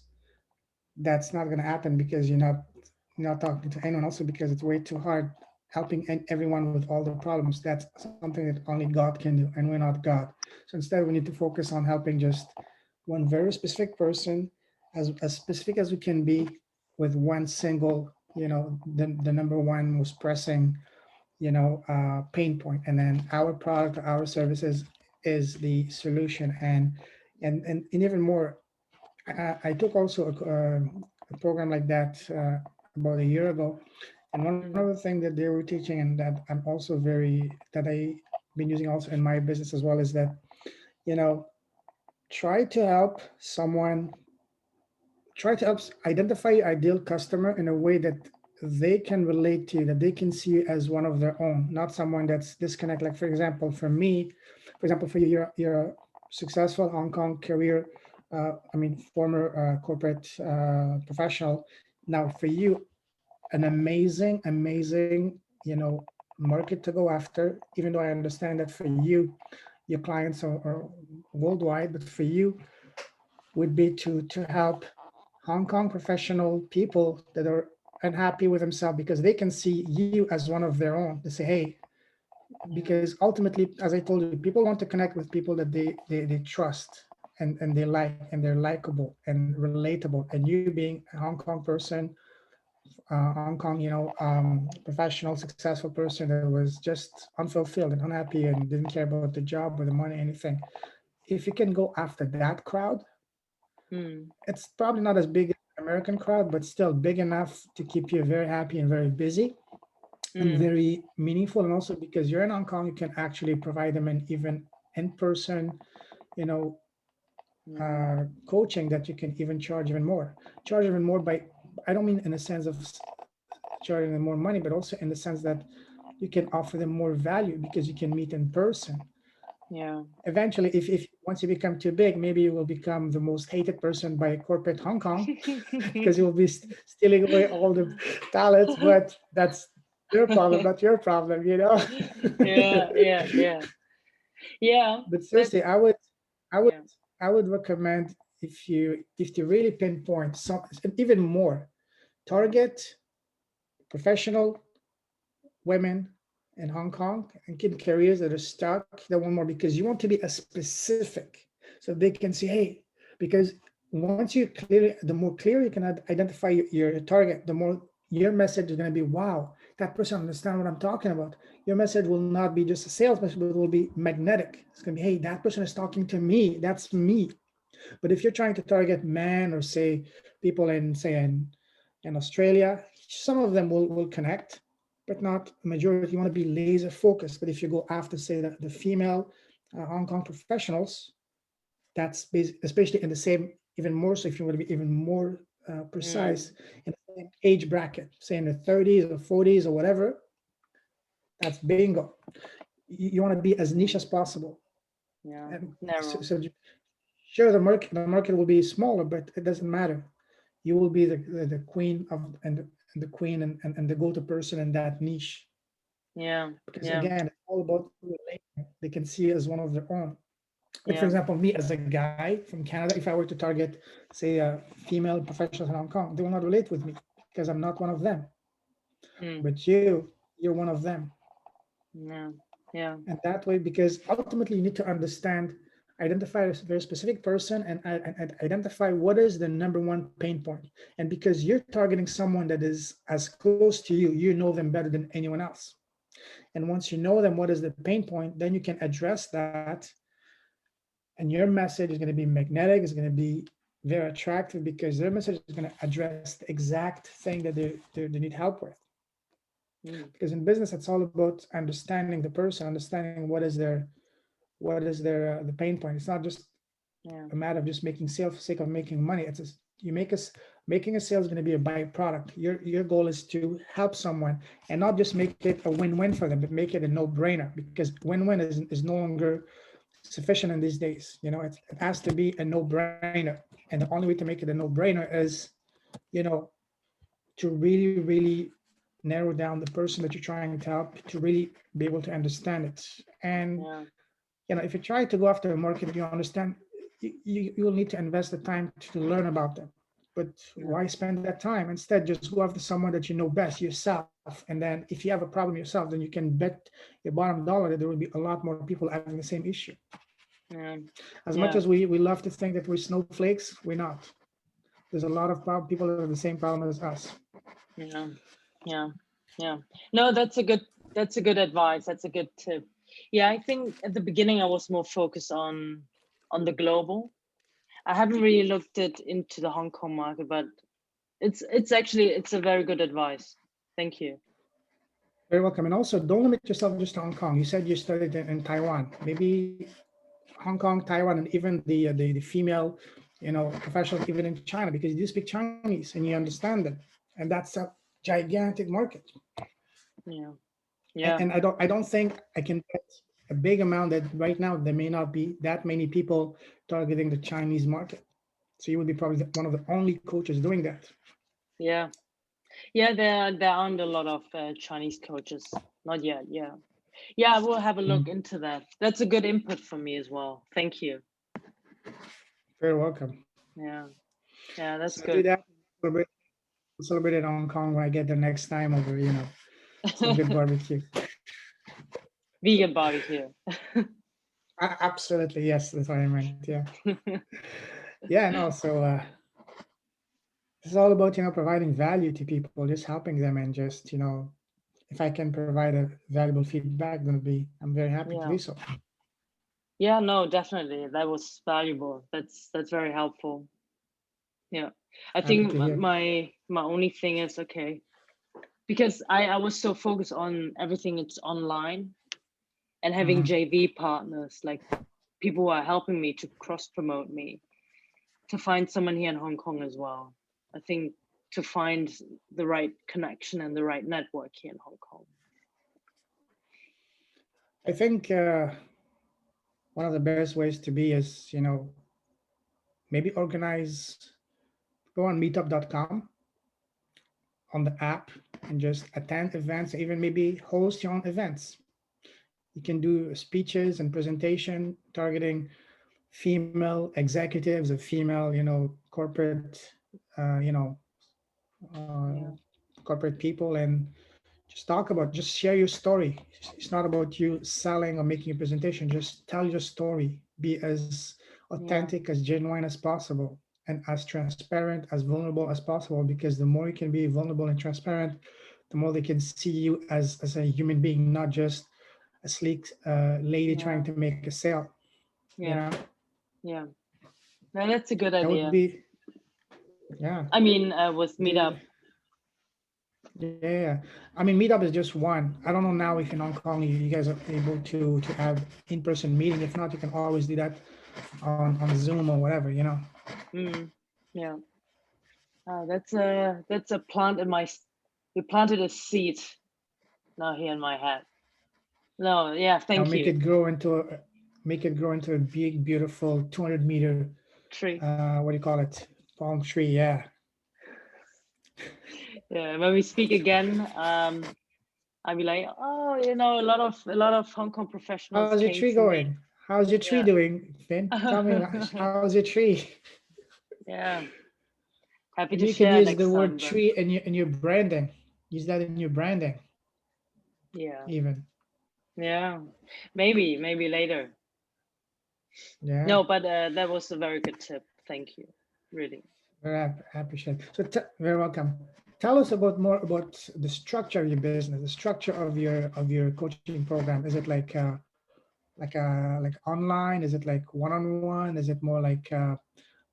[SPEAKER 2] that's not going to happen because you're not talking to anyone. Also, because it's way too hard helping everyone with all the problems. That's something that only God can do, and we're not God. So instead, we need to focus on helping just one very specific person, as specific as we can be, with one single, the number one most pressing, pain point, and then our product, our services is the solution. And even more, I took also a program like that about a year ago, and one of the
[SPEAKER 1] Mm,
[SPEAKER 2] things that they were teaching, and that I'm also that I been using also in my business as well, is that you know try to help someone, try to help identify your ideal customer in a way that they can relate to you, that they can see you as one of their own, not someone that's disconnect. Like for example, for me, for example, for you, you're a successful Hong Kong career, former corporate professional. Now for you, an amazing, market to go after. Even though I understand that for you, your clients are worldwide, but for you would be to help Hong Kong professional people that are unhappy with themselves because they can see you as one of their own. They say, hey,
[SPEAKER 1] yeah.
[SPEAKER 2] because ultimately, as I told you, people want to connect with people that they trust and they like, and they're likable and relatable. And you being a Hong Kong person, Hong Kong, professional, successful person that was just unfulfilled and unhappy and didn't care about the job or the money, anything. If you can go after that crowd,
[SPEAKER 1] Mm,
[SPEAKER 2] it's probably not as big as the American crowd, but still big enough to keep you very happy and very busy and
[SPEAKER 1] mm,
[SPEAKER 2] very meaningful. And also because you're in Hong Kong, you can actually provide them an even in-person, you know,
[SPEAKER 1] mm-hmm.
[SPEAKER 2] coaching that you can even charge even more by, I don't mean in the sense of charging them more money, but also in the sense that you can offer them more value because you can meet in person.
[SPEAKER 1] Yeah.
[SPEAKER 2] Eventually, if once you become too big, maybe you will become the most hated person by corporate Hong Kong because you will be stealing away all the talents. But that's their problem, not your problem.
[SPEAKER 1] Yeah, yeah, yeah. Yeah,
[SPEAKER 2] But seriously,
[SPEAKER 1] that's
[SPEAKER 2] I would,
[SPEAKER 1] yeah.
[SPEAKER 2] I would recommend, if you really pinpoint some, even more, target professional women in Hong Kong and in careers that are stuck, that want more, because you want to be as specific so they can see, hey, because once you clearly, the more clear you can identify your target, the more your message is going to be, wow, that person understands what I'm talking about. Your message will not be just a sales message, but it will be magnetic. It's going to be, hey, that person is talking to me. That's me. But if you're trying to target men, or say people in Australia, some of them will connect, but not a majority. You want to be laser focused. But if you go after, say, the female Hong Kong professionals, that's especially in the same, even more so if you want to be even more precise in the same age bracket, say in the 30s or 40s or whatever, that's bingo. You want to be as niche as possible.
[SPEAKER 1] Yeah.
[SPEAKER 2] And
[SPEAKER 1] Narrow.
[SPEAKER 2] so sure, the market will be smaller, but it doesn't matter. You will be the queen of and the queen and the go-to person in that niche.
[SPEAKER 1] Yeah.
[SPEAKER 2] Because
[SPEAKER 1] Yeah.
[SPEAKER 2] again, it's all about relating. They can see you as one of their own. Like for
[SPEAKER 1] Yeah.
[SPEAKER 2] example, me as a guy from Canada, if I were to target, say, female professionals in Hong Kong, they will not relate with me because I'm not one of them.
[SPEAKER 1] Mm.
[SPEAKER 2] But you're one of them.
[SPEAKER 1] Yeah. Yeah.
[SPEAKER 2] And that way, because ultimately you need to understand, identify a very specific person and identify what is the number one pain point. And because you're targeting someone that is as close to you, you know them better than anyone else. And once you know them, what is the pain point, then you can address that. And your message is going to be magnetic, it's going to be very attractive because their message is going to address the exact thing that they need help with.
[SPEAKER 1] Mm.
[SPEAKER 2] Because in business, it's all about understanding the person, understanding what is their the pain point. It's not just
[SPEAKER 1] Yeah.
[SPEAKER 2] a matter of just making sales for the sake of making money. It's just, you make us making a sale is going to be a byproduct. Your goal is to help someone and not just make it a win-win for them, but make it a no-brainer, because win-win is no longer sufficient in these days. It has to be a no-brainer, and the only way to make it a no-brainer is, you know, to really, really narrow down the person that you're trying to help to really be able to understand it. And
[SPEAKER 1] Yeah.
[SPEAKER 2] if you try to go after a market that you understand, you will need to invest the time to learn about them. But
[SPEAKER 1] Yeah.
[SPEAKER 2] why spend that time? Instead, just go after someone that you know best, yourself. And then if you have a problem yourself, then you can bet your bottom dollar that there will be a lot more people having the same issue.
[SPEAKER 1] Yeah.
[SPEAKER 2] As much
[SPEAKER 1] Yeah.
[SPEAKER 2] as we love to think that we're snowflakes, we're not. There's a lot of people that have the same problem as us.
[SPEAKER 1] Yeah. Yeah. Yeah. No, that's a good advice. That's a good tip. Yeah, I think at the beginning I was more focused on the global. I haven't really looked into the Hong Kong market, but it's a very good advice. Thank you.
[SPEAKER 2] Very welcome. And also, don't limit yourself just to Hong Kong. You said you studied in Taiwan. Maybe Hong Kong, Taiwan, and even the female, professionals even in China, because you do speak Chinese and you understand them, and that's a gigantic market.
[SPEAKER 1] Yeah.
[SPEAKER 2] And,
[SPEAKER 1] Yeah.
[SPEAKER 2] and I don't think I can bet a big amount that right now there may not be that many people targeting the Chinese market. So you would be probably one of the only coaches doing that.
[SPEAKER 1] Yeah. Yeah, there aren't a lot of Chinese coaches. Not yet. Yeah. Yeah, I will have a look
[SPEAKER 2] Mm.
[SPEAKER 1] into that. That's a good input for me as well. Thank you.
[SPEAKER 2] Very welcome.
[SPEAKER 1] Yeah. Yeah, that's
[SPEAKER 2] So do
[SPEAKER 1] good.
[SPEAKER 2] that. Celebrate it in Hong Kong when I get there next time over, some good barbecue.
[SPEAKER 1] Vegan barbecue.
[SPEAKER 2] Absolutely, yes, that's what I meant. Yeah, yeah, no. So it's all about providing value to people, just helping them, and just if I can provide a valuable feedback, then I'm very happy to do
[SPEAKER 1] Yeah.
[SPEAKER 2] so.
[SPEAKER 1] Yeah, no, definitely. That was valuable. That's very helpful. Yeah. I
[SPEAKER 2] Happy
[SPEAKER 1] think
[SPEAKER 2] to hear.
[SPEAKER 1] my only thing is okay, because I was so focused on everything it's online and having
[SPEAKER 2] Mhm.
[SPEAKER 1] JV partners, like people who are helping me to cross promote me, to find someone here in Hong Kong as well. I think to find the right connection and the right network here in Hong Kong.
[SPEAKER 2] I think one of the best ways to be is maybe go on meetup.com on the app and just attend events, even maybe host your own events. You can do speeches and presentation targeting female executives or female, corporate, uh, you know, uh,
[SPEAKER 1] Yeah.
[SPEAKER 2] corporate people, and just share your story. It's not about you selling or making a presentation. Just tell your story. Be as
[SPEAKER 1] Yeah.
[SPEAKER 2] authentic, as genuine as possible, and as transparent, as vulnerable as possible. Because the more you can be vulnerable and transparent, the more they can see you as a human being, not just a sleek lady trying
[SPEAKER 1] Yeah.
[SPEAKER 2] to make a sale. You
[SPEAKER 1] Yeah.
[SPEAKER 2] know,
[SPEAKER 1] Yeah. No, that's a good
[SPEAKER 2] that would
[SPEAKER 1] idea.
[SPEAKER 2] be, yeah.
[SPEAKER 1] I mean, with
[SPEAKER 2] The
[SPEAKER 1] Meetup.
[SPEAKER 2] Yeah, I mean, Meetup is just one. I don't know now if in Hong Kong you guys are able to have in-person meeting. If not, you can always do that on Zoom or whatever.
[SPEAKER 1] Mm, yeah. That's a plant in my. You planted a seed now here in my head. No, yeah,
[SPEAKER 2] Now
[SPEAKER 1] thank you.
[SPEAKER 2] make it grow into a big, beautiful 200-meter,
[SPEAKER 1] Tree.
[SPEAKER 2] what do you call it? Palm tree. Yeah.
[SPEAKER 1] Yeah, when we speak again, I'll be like, oh, a lot of Hong Kong professionals
[SPEAKER 2] How's your
[SPEAKER 1] came
[SPEAKER 2] tree
[SPEAKER 1] to me.
[SPEAKER 2] going? How's your tree
[SPEAKER 1] Yeah.
[SPEAKER 2] doing, Finn? Tell me, how's your tree?
[SPEAKER 1] Yeah. Happy
[SPEAKER 2] Maybe
[SPEAKER 1] to
[SPEAKER 2] you can
[SPEAKER 1] share
[SPEAKER 2] use the
[SPEAKER 1] next
[SPEAKER 2] word
[SPEAKER 1] time then.
[SPEAKER 2] tree in your branding. Use that in your branding,
[SPEAKER 1] Yeah.
[SPEAKER 2] even.
[SPEAKER 1] Yeah. Maybe later.
[SPEAKER 2] Yeah.
[SPEAKER 1] No, but that was a very good tip. Thank you. Really.
[SPEAKER 2] I appreciate it. So, very welcome. Tell us about more about the structure of your business, the structure of your coaching program. Is it like online? Is it like one-on-one? Is it more like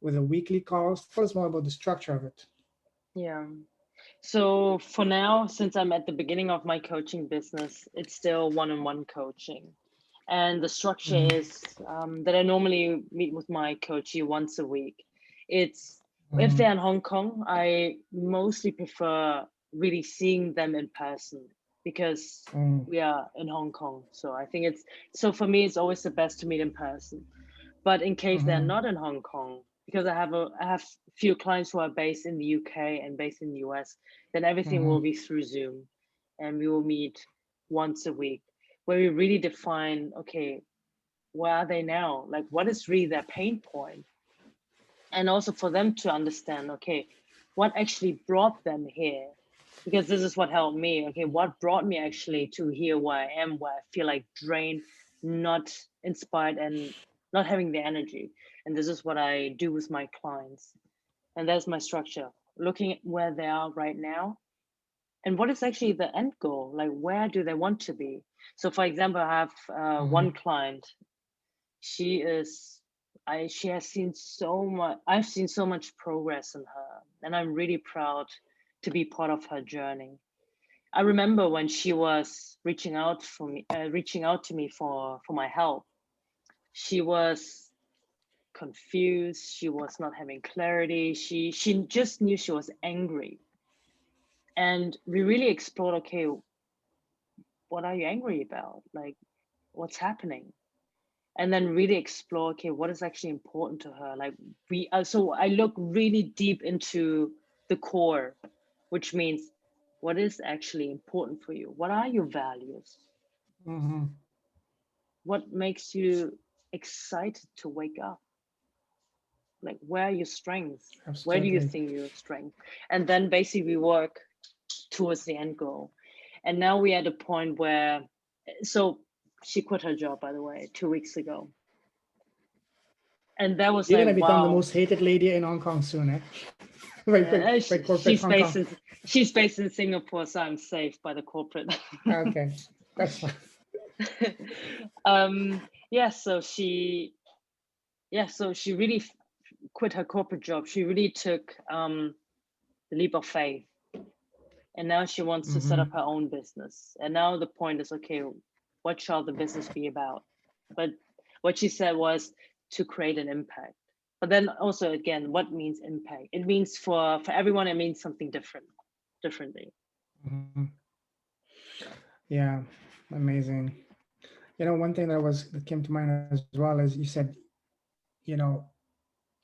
[SPEAKER 2] with a weekly calls? Tell us more about the structure of it.
[SPEAKER 1] Yeah. So for now, since I'm at the beginning of my coaching business, it's still one-on-one coaching. And the structure
[SPEAKER 2] Mm-hmm.
[SPEAKER 1] is that I normally meet with my coachee once a week. It's if
[SPEAKER 2] Mm-hmm.
[SPEAKER 1] they're in Hong Kong, I mostly prefer really seeing them in person because
[SPEAKER 2] Mm-hmm.
[SPEAKER 1] we are in Hong Kong. So I think it's so for me, it's always the best to meet in person. But in case they're
[SPEAKER 2] Mm-hmm.
[SPEAKER 1] not in Hong Kong, because I have few clients who are based in the UK and based in the US, then everything will
[SPEAKER 2] Mm-hmm.
[SPEAKER 1] be through Zoom, and we will meet once a week where we really define, okay, where are they now? Like, what is really their pain point? And also for them to understand, okay, what actually brought them here? Because this is what helped me. Okay, what brought me actually to here where I am, where I feel like drained, not inspired, and not having the energy. And this is what I do with my clients. And that's my structure. Looking at where they are right now and what is actually the end goal? Like, where do they want to be? So, for example, I have one
[SPEAKER 2] Mm-hmm.
[SPEAKER 1] client. She is, she has seen so much. I've seen so much progress in her, and I'm really proud to be part of her journey. I remember when she was reaching out to me for my help. She was confused. She was not having clarity. She just knew she was angry, and we really explored. Okay, what are you angry about? Like, what's happening? And then really explore, okay, what is actually important to her? Like so I look really deep into the core, which means what is actually important for you? What are your values?
[SPEAKER 2] Mm-hmm.
[SPEAKER 1] What makes you excited to wake up? Like, where are your strengths? Where do you
[SPEAKER 2] Absolutely.
[SPEAKER 1] think your strength? And then basically we work towards the end goal. And now we're at a point where, so she quit her job, by the way, 2 weeks ago. And that was
[SPEAKER 2] You're
[SPEAKER 1] like,
[SPEAKER 2] gonna become the
[SPEAKER 1] wow.
[SPEAKER 2] most hated lady in Hong Kong soon, eh? By corporate
[SPEAKER 1] She's
[SPEAKER 2] Hong
[SPEAKER 1] based
[SPEAKER 2] Kong.
[SPEAKER 1] in she's based in Singapore, so I'm safe by the corporate.
[SPEAKER 2] Okay, that's fine.
[SPEAKER 1] Yeah, so she really quit her corporate job. She really took the leap of faith, and now she wants to set
[SPEAKER 2] Mm-hmm.
[SPEAKER 1] up her own business. And now the point is, okay, what shall the business be about? But what she said was to create an impact. But then also again, what means impact? It means for everyone, it means something differently.
[SPEAKER 2] Mm-hmm. Yeah, amazing. One thing that came to mind as well is you said, you know,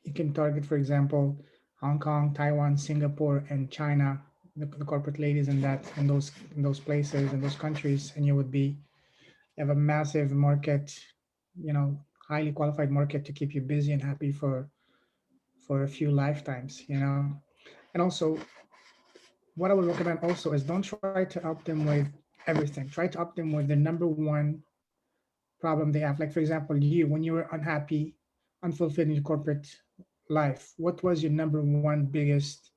[SPEAKER 2] you can target, for example, Hong Kong, Taiwan, Singapore, and China, the corporate ladies in those places in those countries, and you have a massive market, highly qualified market to keep you busy and happy for a few lifetimes. And also, what I would recommend also is don't try to help them with everything. Try to help them with the number one problem they have. Like, for example, when you were unhappy, unfulfilled in your corporate life, what was your number one biggest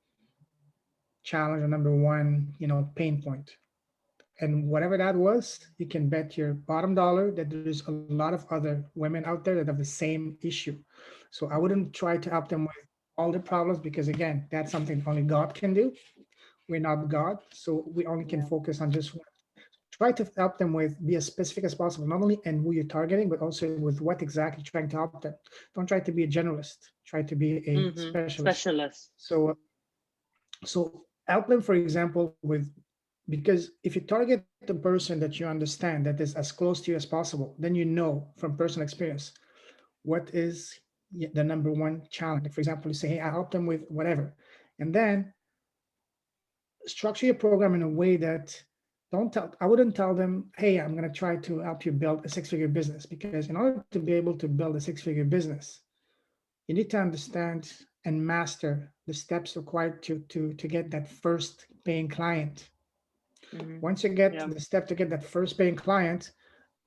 [SPEAKER 2] challenge or number one, pain point? And whatever that was, you can bet your bottom dollar that there's a lot of other women out there that have the same issue. So I wouldn't try to help them with all the problems, because again, that's something only God can do. We're not God, so we only can
[SPEAKER 1] Yeah.
[SPEAKER 2] focus on just one. Try to help them with, be as specific as possible, not only in who you're targeting, but also with what exactly you're trying to help them. Don't try to be a generalist. Try to be a specialist.
[SPEAKER 1] Specialist.
[SPEAKER 2] So So help them, for example, with, because if you target the person that you understand, that is as close to you as possible, then you know from personal experience what is the number one challenge. For example, you say, hey, I help them with whatever. And then structure your program in a way that, I wouldn't tell them, hey, I'm going to try to help you build a six-figure business, because in order to be able to build a six-figure business, you need to understand and master the steps required to get that first paying client.
[SPEAKER 1] Mm-hmm.
[SPEAKER 2] Once you get
[SPEAKER 1] Yeah.
[SPEAKER 2] the step to get that first paying client,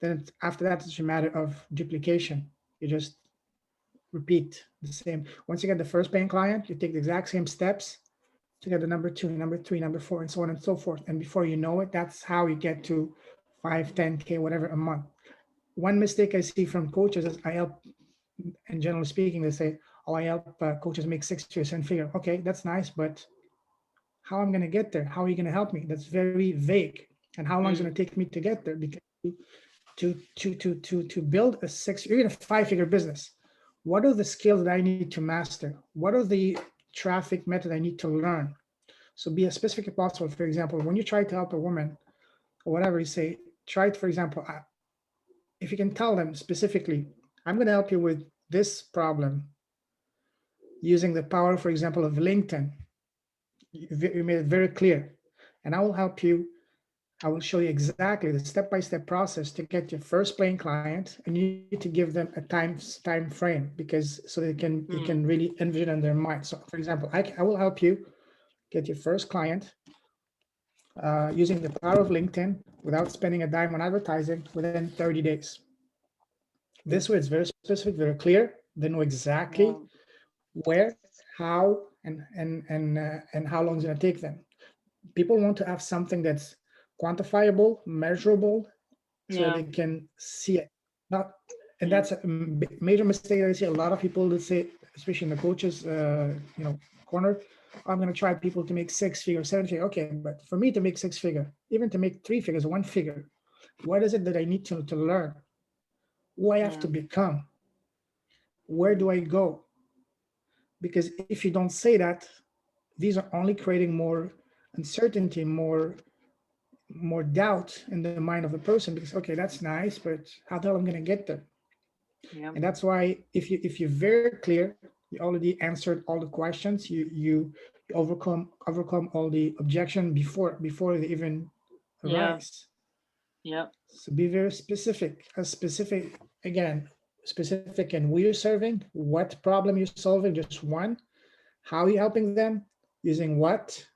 [SPEAKER 2] then after that, it's a matter of duplication. You just repeat the same. Once you get the first paying client, you take the exact same steps to get the number two, number three, number four, and so on and so forth. And before you know it, that's how you get to 5, 10K, whatever a month. One mistake I see from coaches is I help, and generally speaking, they say, oh, I help coaches make 6 figures, 7 figure. Okay, that's nice, but how I'm going to get there? How are you going to help me? That's very vague. And how long is it going
[SPEAKER 1] Mm.
[SPEAKER 2] to take me to get there? Because to build a six, even a 5 figure business, what are the skills that I need to master? What are the traffic method I need to learn? So be as specific as possible. For example, when you try to help a woman or whatever, you say, try it, for example, if you can tell them specifically, I'm going to help you with this problem using the power, for example, of LinkedIn. You made it very clear. And I will help you. I will show you exactly the step-by-step process to get your first paying client, and you need to give them a time frame, because so they can
[SPEAKER 1] Mm.
[SPEAKER 2] really envision in their mind. So, for example, I will help you get your first client using the power of LinkedIn without spending a dime on advertising within 30 days. This
[SPEAKER 1] Mm.
[SPEAKER 2] way, it's very specific, very clear. They know exactly
[SPEAKER 1] Yeah.
[SPEAKER 2] where, how, and how long it's going to take them. People want to have something that's quantifiable, measurable, so that
[SPEAKER 1] Yeah.
[SPEAKER 2] they can see it. Not, and
[SPEAKER 1] Yeah.
[SPEAKER 2] that's a major mistake that I see a lot of people that say, especially in the coaches, corner. I'm going to try people to make 6 figure, 7 figure. Okay, but for me to make 6 figure, even to make 3 figures, 1 figure, what is it that I need to learn? Who I have
[SPEAKER 1] Yeah.
[SPEAKER 2] to become? Where
[SPEAKER 1] Mm.
[SPEAKER 2] do I go? Because if you don't say that, these are only creating more uncertainty, more doubt in the mind of the person, because okay, that's nice, but how the hell I'm going to get there?
[SPEAKER 1] Yeah.
[SPEAKER 2] And that's why if you're very clear, you already answered all the questions, you overcome all the objection before they even
[SPEAKER 1] Yeah.
[SPEAKER 2] arise.
[SPEAKER 1] Yeah.
[SPEAKER 2] So be very specific, as specific, again, specific in who you're serving, what problem you're solving, just one, how you're helping them, using what.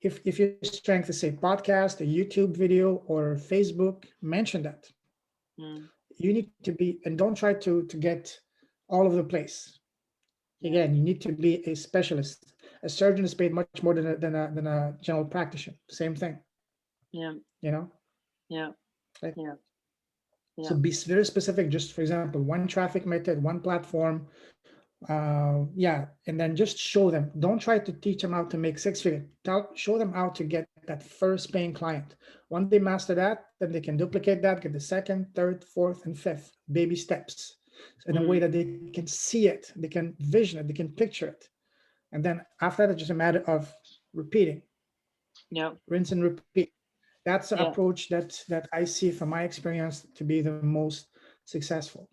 [SPEAKER 2] If your strength is, say, podcast, a YouTube video, or Facebook, mention that.
[SPEAKER 1] Mm.
[SPEAKER 2] You need to be, and don't try to get all over the place.
[SPEAKER 1] Yeah.
[SPEAKER 2] Again, you need to be a specialist. A surgeon is paid much more than a general practitioner. Same thing,
[SPEAKER 1] Yeah.
[SPEAKER 2] you know.
[SPEAKER 1] Yeah.
[SPEAKER 2] Like,
[SPEAKER 1] Yeah.
[SPEAKER 2] so
[SPEAKER 1] Yeah.
[SPEAKER 2] be very specific. Just for example, one traffic method, one platform. Yeah, and then just show them. Don't try to teach them how to make 6 figure. Show them how to get that first paying client. Once they master that, then they can duplicate that, get the second, third, fourth, and fifth. Baby steps. So in a way
[SPEAKER 1] Mm.
[SPEAKER 2] that they can see it, they can vision it, they can picture it. And then after that, it's just a matter of repeating,
[SPEAKER 1] Yeah.
[SPEAKER 2] rinse and repeat. That's the
[SPEAKER 1] Yeah.
[SPEAKER 2] approach that I see from my experience to be the most successful.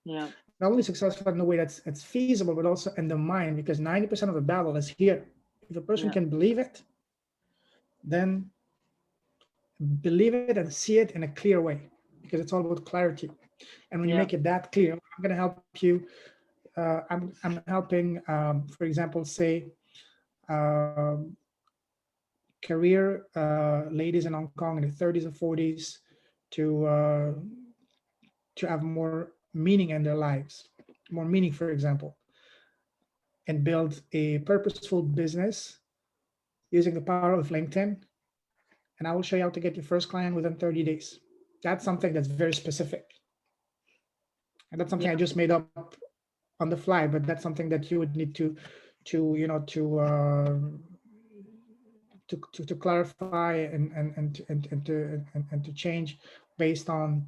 [SPEAKER 1] Yeah.
[SPEAKER 2] Not only successful in a way that's feasible, but also in the mind, because 90% of the battle is here. If a person
[SPEAKER 1] Yeah.
[SPEAKER 2] can believe it, then believe it and see it in a clear way, because it's all about clarity. And when you make
[SPEAKER 1] Yeah.
[SPEAKER 2] it that clear, I'm going to help you. I'm helping, for example, say, um, career ladies in Hong Kong in the 30s or 40s to uh, to have more meaning in their lives, more meaning, for example, and build a purposeful business using the power of LinkedIn. And I will show you how to get your first client within 30 days. That's something that's very specific. And that's something I
[SPEAKER 1] Yeah.
[SPEAKER 2] just made up on the fly, but that's something that you would need to you know to clarify and to change based on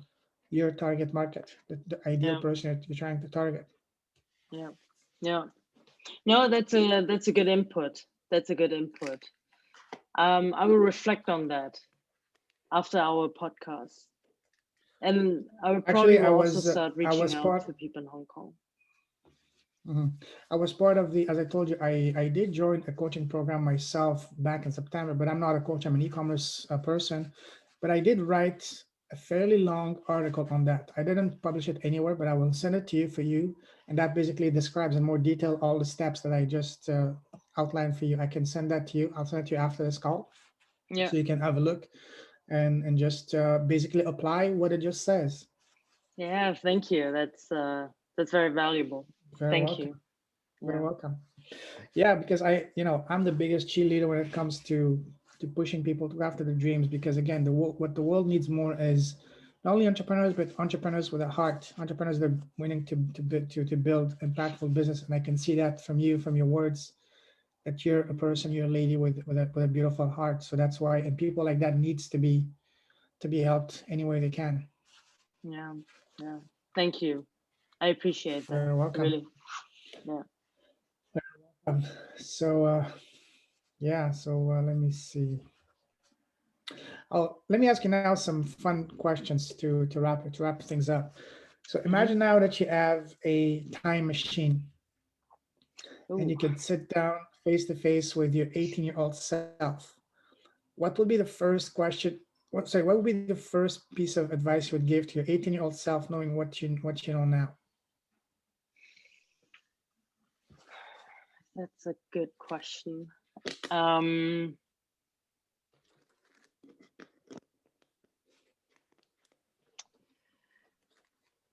[SPEAKER 2] your target market, the ideal
[SPEAKER 1] Yeah.
[SPEAKER 2] person that you're trying to target.
[SPEAKER 1] Yeah. Yeah. No, that's a good input. That's a good input. I will reflect on that after our podcast. And I will probably
[SPEAKER 2] Actually,
[SPEAKER 1] will also start
[SPEAKER 2] I
[SPEAKER 1] reaching
[SPEAKER 2] was
[SPEAKER 1] out
[SPEAKER 2] part.
[SPEAKER 1] to people in Hong Kong.
[SPEAKER 2] Mhm. I was part of the, as I told you, I did join a coaching program myself back in September, but I'm not a coach. I'm an e-commerce person. But I did write a fairly long article on that. I didn't publish it anywhere, but I will send it to you for you. And that basically describes in more detail all the steps that I just outlined for you. I can send that to you. I'll send it to you after this call
[SPEAKER 1] Yeah.
[SPEAKER 2] so you can have a look and just basically apply what it just says.
[SPEAKER 1] Yeah, thank you. That's very valuable.
[SPEAKER 2] Very
[SPEAKER 1] Thank
[SPEAKER 2] welcome.
[SPEAKER 1] you.
[SPEAKER 2] Very
[SPEAKER 1] Yeah.
[SPEAKER 2] welcome. Yeah, because I'm the biggest cheerleader when it comes to pushing people to go after their dreams. Because again, what the world needs more is not only entrepreneurs, but entrepreneurs with a heart, entrepreneurs that are willing to build impactful business. And I can see that from you, from your words, that you're a person, you're a lady with a beautiful heart. So that's why, and people like that needs to be helped any way they can.
[SPEAKER 1] Yeah. Yeah. Thank you. I appreciate
[SPEAKER 2] Very
[SPEAKER 1] that.
[SPEAKER 2] welcome.
[SPEAKER 1] Really. Yeah.
[SPEAKER 2] Um, so yeah, so let me see. Oh, let me ask you now some fun questions to wrap things up. So
[SPEAKER 1] Hmm.
[SPEAKER 2] imagine now that you have a time machine and you
[SPEAKER 1] Ooh.
[SPEAKER 2] could sit down face to face with your 18-year-old self. What would be the first question? What would be the first piece of advice you would give to your 18-year-old self, knowing what you know now?
[SPEAKER 1] That's a good question. Um,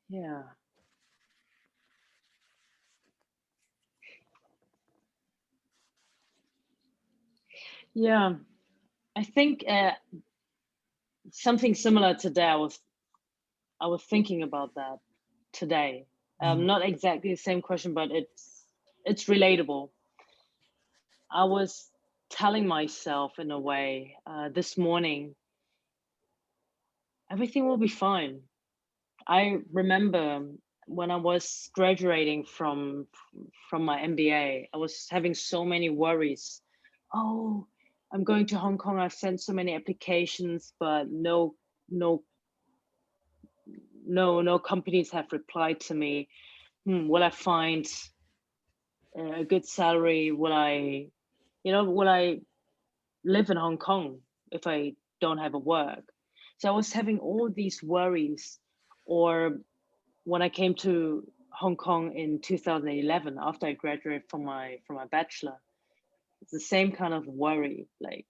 [SPEAKER 1] yeah. Yeah. I think something similar today. I was thinking about that today.
[SPEAKER 2] Mhm.
[SPEAKER 1] Not exactly the same question, but it's relatable. I was telling myself in a way this morning, everything will be fine. I remember when I was graduating from my MBA, I was having so many worries. Oh, I'm going to Hong Kong. I've sent so many applications, but no, no companies have replied to me. Will I find a good salary? Will I live in Hong Kong if I don't have a work? So I was having all these worries. Or when I came to Hong Kong in 2011, after I graduated from my bachelor, it's the same kind of worry. Like,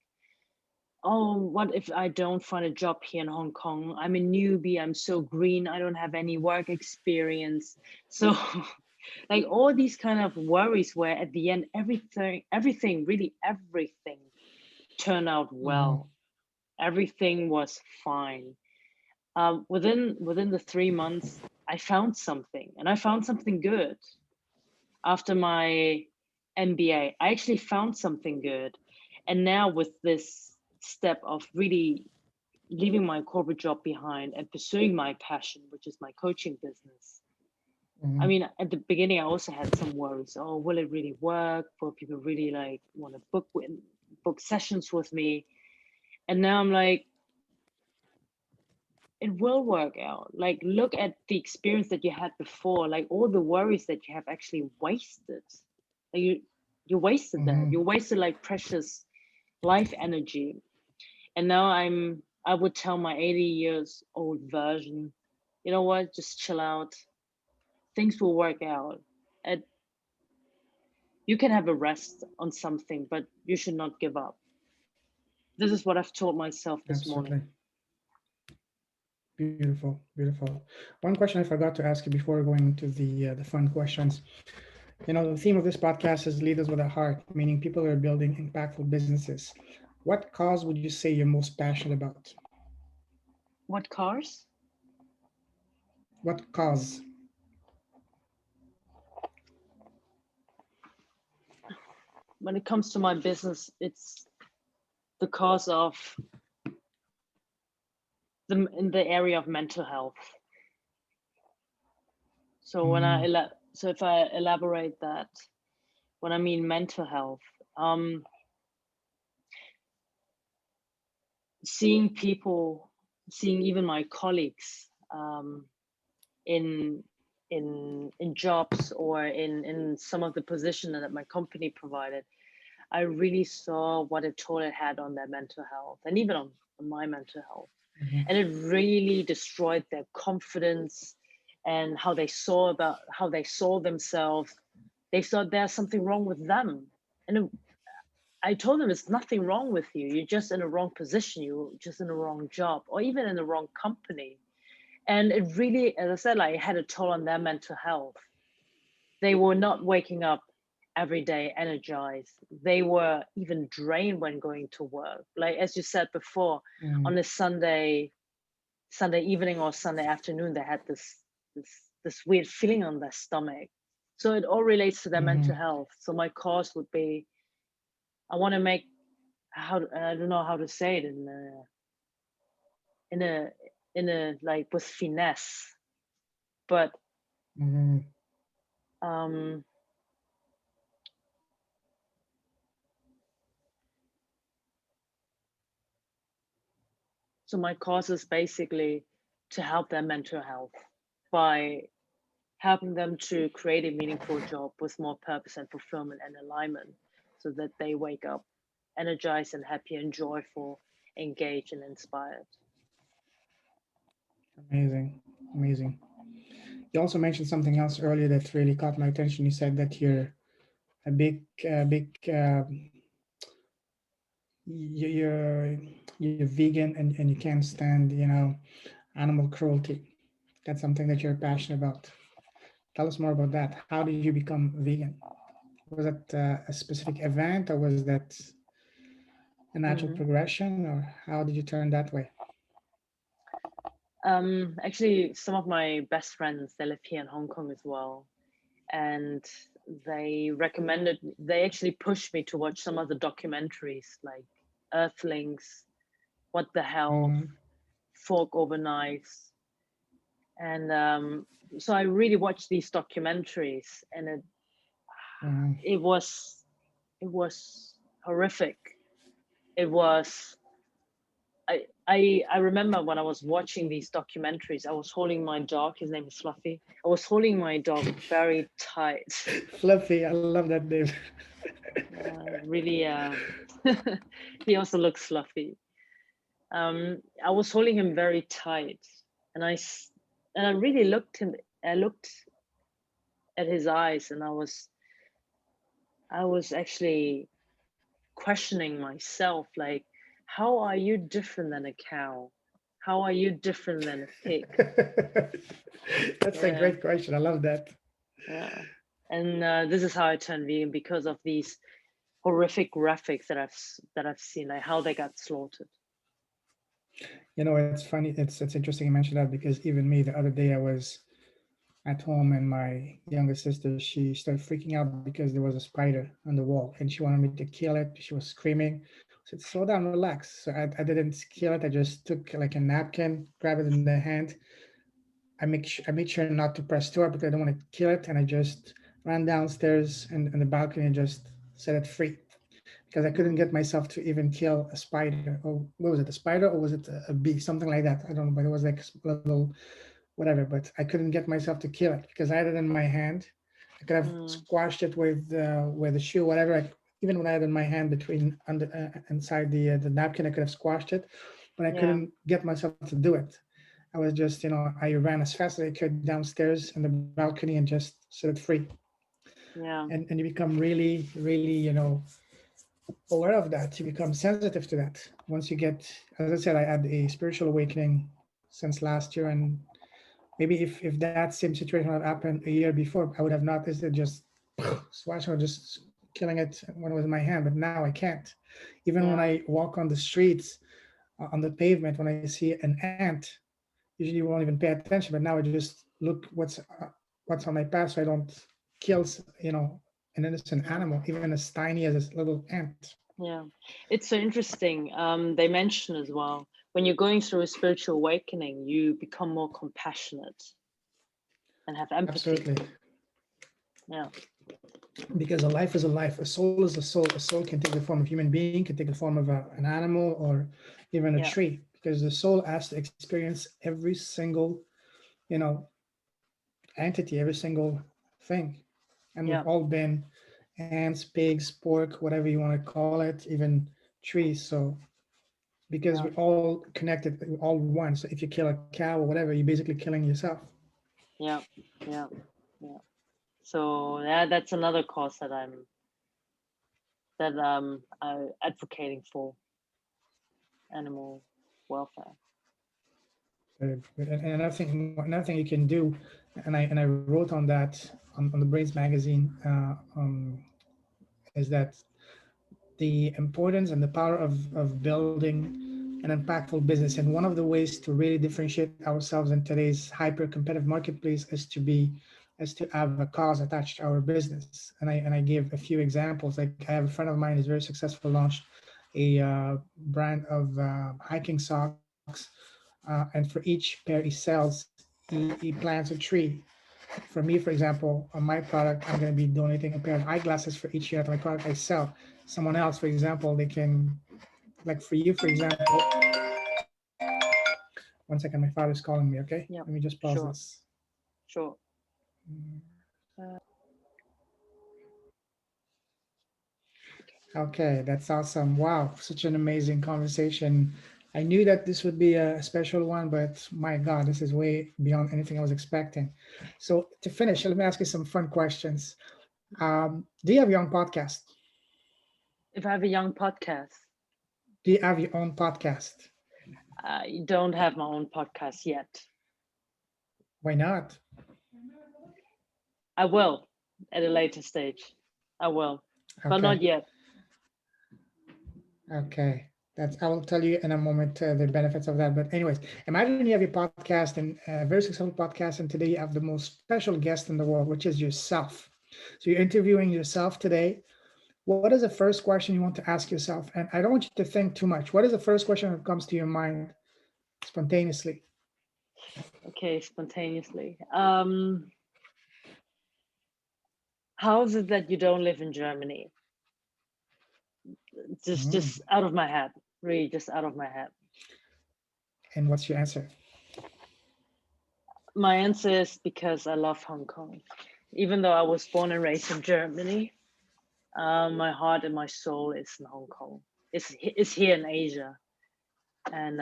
[SPEAKER 1] oh, what if I don't find a job here in Hong Kong? I'm a newbie. I'm so green. I don't have any work experience. So, like all these kind of worries, where at the end, everything, really everything turned out
[SPEAKER 2] Mhm.
[SPEAKER 1] well. Everything was fine. Within the 3 months, I found something, and I found something good. After my MBA, I actually found something good, and now with this step of really leaving my corporate job behind and pursuing my passion, which is my coaching business. I
[SPEAKER 2] Mhm.
[SPEAKER 1] mean, at the beginning, I also had some worries. Oh, will it really work? Will people really like want to book sessions with me? And now I'm like, it will work out. Like, look at the experience that you had before, like all the worries that you have actually wasted. Like you wasted that.
[SPEAKER 2] Mhm.
[SPEAKER 1] You wasted like precious life energy. And now I would tell my 80 years old version, you know what, just chill out. Things will work out. And you can have a rest on something, but you should not give up. This is what I've told myself this
[SPEAKER 2] Absolutely.
[SPEAKER 1] morning.
[SPEAKER 2] Beautiful, beautiful. One question I forgot to ask you before going into the fun questions. The theme of this podcast is leaders with a heart, meaning people who are building impactful businesses. What cause would you say you're most passionate about?
[SPEAKER 1] What cars?
[SPEAKER 2] What cause?
[SPEAKER 1] When it comes to my business, it's the cause of in the area of mental health. So so if I elaborate that, when I mean mental health, seeing people, seeing even my colleagues in jobs or in some of the position that my company provided, I really saw what a toll it had on their mental health and even on my mental health. And it really destroyed their confidence and how they saw themselves. They thought there's something wrong with them. And I told them it's nothing wrong with you. You're just in a wrong position. You're just in a wrong job or even in the wrong company. And it really, as I said, like, it had a toll on their mental health. They were not waking up every day energized. They were even drained when going to work. Like, as you said before, on a Sunday evening or Sunday afternoon, they had this weird feeling on their stomach. So it all relates to their mental health. So my cause would be, I want to make, I don't know how to say it in a like with finesse, but so my cause is basically to help their mental health by helping them to create a meaningful job with more purpose and fulfillment and alignment, so that they wake up energized and happy and joyful, engaged and inspired.
[SPEAKER 2] Amazing, amazing. You also mentioned something else earlier that really caught my attention. You said that you're a you're vegan and you can't stand, animal cruelty. That's something that you're passionate about. Tell us more about that. How did you become vegan? Was that a specific event, or was that a natural progression, or how did you turn that way?
[SPEAKER 1] Actually, some of my best friends, they live here in Hong Kong as well, and they actually pushed me to watch some of the documentaries like Earthlings, What the Health, Fork Over Knives. And so I really watched these documentaries, and it was horrific. It was, I remember when I was watching these documentaries, I was holding my dog. His name is Fluffy. I was holding my dog very tight.
[SPEAKER 2] Fluffy, I love that name.
[SPEAKER 1] Really, he also looks fluffy. I was holding him very tight, and I really looked at his eyes, and I was actually questioning myself, like, how are you different than a cow? How are you different than a pig?
[SPEAKER 2] That's a great question. I love that.
[SPEAKER 1] Yeah. And this is how I turned vegan, because of these horrific graphics that I've seen, like how they got slaughtered.
[SPEAKER 2] It's funny. It's interesting you mentioned that, because even me, the other day I was at home and my younger sister, she started freaking out because there was a spider on the wall and she wanted me to kill it. She was screaming. I said, slow down, relax. So I didn't kill it. I just took like a napkin, grab it in the hand. I made sure not to press start because I don't want to kill it. And I just ran downstairs in the balcony and just set it free, because I couldn't get myself to even kill a spider. Or what was it, a spider, or was it a bee? Something like that. I don't know, but it was like a little whatever. But I couldn't get myself to kill it because I had it in my hand. I could have squashed it with a shoe, whatever. Even when I had it in my hand between inside the napkin, I could have squashed it, but I couldn't get myself to do it. I was just, I ran as fast as I could downstairs in the balcony and just set it free.
[SPEAKER 1] Yeah.
[SPEAKER 2] And you become really, really, aware of that. You become sensitive to that. Once you get, as I said, I had a spiritual awakening since last year, and maybe if that same situation had happened a year before, I would have noticed it just swashing or just killing it when it was in my hand. But now I can't. Even when I walk on the streets, on the pavement, when I see an ant, usually you won't even pay attention. But now I just look what's on my path, so I don't kill an innocent animal, even as tiny as this little ant.
[SPEAKER 1] Yeah, it's so interesting. They mention as well, when you're going through a spiritual awakening, you become more compassionate and have empathy.
[SPEAKER 2] Absolutely.
[SPEAKER 1] Yeah.
[SPEAKER 2] because a life is a life. A soul is a soul. A soul can take the form of human being, can take the form of an animal, or even a
[SPEAKER 1] Yeah.
[SPEAKER 2] tree. Because the soul has to experience every single, you know, entity, every single thing. And we've
[SPEAKER 1] Yeah.
[SPEAKER 2] all been ants, pigs, pork, whatever you want to call it, even trees. So because
[SPEAKER 1] Yeah.
[SPEAKER 2] we're all connected, we're all one. So if you kill a cow or whatever, you're basically killing yourself.
[SPEAKER 1] Yeah. Yeah. Yeah. So yeah, that's another cause that I'm advocating for animal welfare.
[SPEAKER 2] And another thing you can do, and I wrote on that on the Brains magazine, is that the importance and the power of building an impactful business. And one of the ways to really differentiate ourselves in today's hyper competitive marketplace is to have a cause attached to our business. And I give a few examples. Like I have a friend of mine who's very successful, launched a brand of hiking socks, and for each pair he sells, he plants a tree. For me, for example, on my product, I'm going to be donating a pair of eyeglasses for each unit of my product I sell. Someone else, for example, they can, like for you, for example, one second, my father's calling me, okay? Let
[SPEAKER 1] Yeah.
[SPEAKER 2] me just pause
[SPEAKER 1] Sure.
[SPEAKER 2] this.
[SPEAKER 1] Sure. Uh,
[SPEAKER 2] Okay, that's awesome. Wow, such an amazing conversation. I knew that this would be a special one, but my God, this is way beyond anything I was expecting. So to finish, let me ask you some fun questions. Do you have your own podcast?
[SPEAKER 1] if I have a young podcast,
[SPEAKER 2] Do you have your own podcast?
[SPEAKER 1] I don't have my own podcast yet.
[SPEAKER 2] Why not?
[SPEAKER 1] I will at a later stage. I will, but
[SPEAKER 2] Okay.
[SPEAKER 1] not yet.
[SPEAKER 2] Okay, that's I will tell you in a moment the benefits of that. But anyways, imagine you have your podcast and a very successful podcast, and today you have the most special guest in the world, which is yourself. So you're interviewing yourself today. What is the first question you want to ask yourself? And I don't want you to think too much. What is the first question that comes to your mind spontaneously?
[SPEAKER 1] Okay, spontaneously. How is it that you don't live in Germany? Just
[SPEAKER 2] Mm.
[SPEAKER 1] out of my head, really, just out of my head.
[SPEAKER 2] And what's your answer?
[SPEAKER 1] My answer is because I love Hong Kong. Even though I was born and raised in Germany, my heart and my soul is in Hong Kong. It's here in Asia, and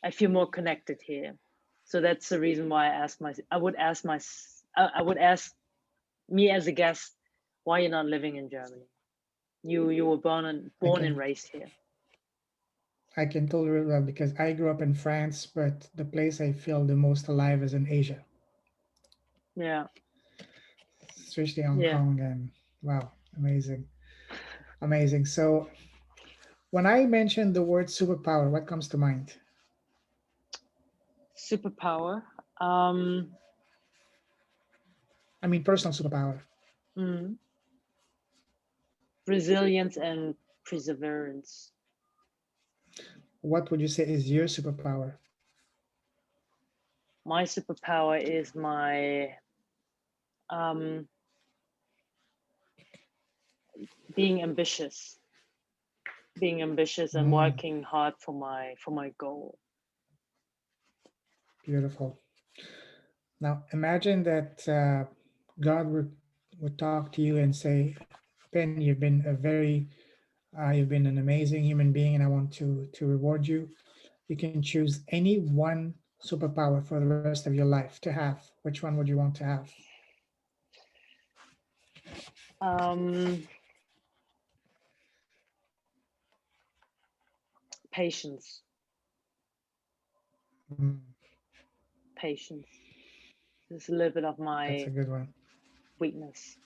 [SPEAKER 1] I feel more connected here. So that's the reason why I would ask me as a guest, why you're not living in Germany? You were
[SPEAKER 2] I
[SPEAKER 1] born and
[SPEAKER 2] can
[SPEAKER 1] raised here.
[SPEAKER 2] I can totally relate that because I grew up in France, but the place I feel the most alive is in Asia,
[SPEAKER 1] Yeah,
[SPEAKER 2] especially Hong
[SPEAKER 1] yeah.
[SPEAKER 2] Kong. And wow, amazing. Amazing. So when I mention the word superpower, what comes to mind?
[SPEAKER 1] Superpower. Um,
[SPEAKER 2] I mean, personal superpower.
[SPEAKER 1] mm, Resilience and perseverance.
[SPEAKER 2] What would you say is your superpower?
[SPEAKER 1] My superpower is my um, being ambitious, being ambitious and
[SPEAKER 2] Mm,
[SPEAKER 1] working hard for my goal.
[SPEAKER 2] beautiful. Now, imagine that God would talk to you and say, "Ben, you've been an amazing human being, and I want to reward you. You can choose any one superpower for the rest of your life to have. Which one would you want to have?"
[SPEAKER 1] Um, Patience,
[SPEAKER 2] Mm,
[SPEAKER 1] patience. This is a little bit of
[SPEAKER 2] that's a
[SPEAKER 1] my
[SPEAKER 2] good one.
[SPEAKER 1] weakness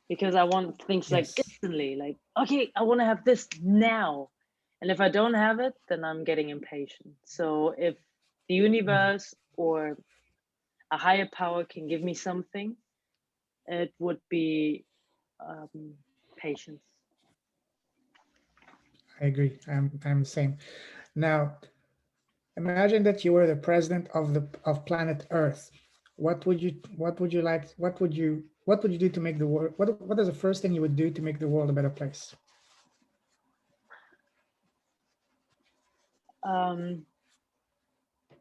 [SPEAKER 1] because I want things like
[SPEAKER 2] Yes.
[SPEAKER 1] instantly. Like, okay, I want to have this now, and if I don't have it, then I'm getting impatient. So if the
[SPEAKER 2] Mm,
[SPEAKER 1] universe or a higher power can give me something, it would be um, patience.
[SPEAKER 2] I agree. I'm the same. Now, imagine that you were the president of planet Earth. What would you like? What would you what would you do to make the world? What is the first thing you would do to make the world a better place?
[SPEAKER 1] Um,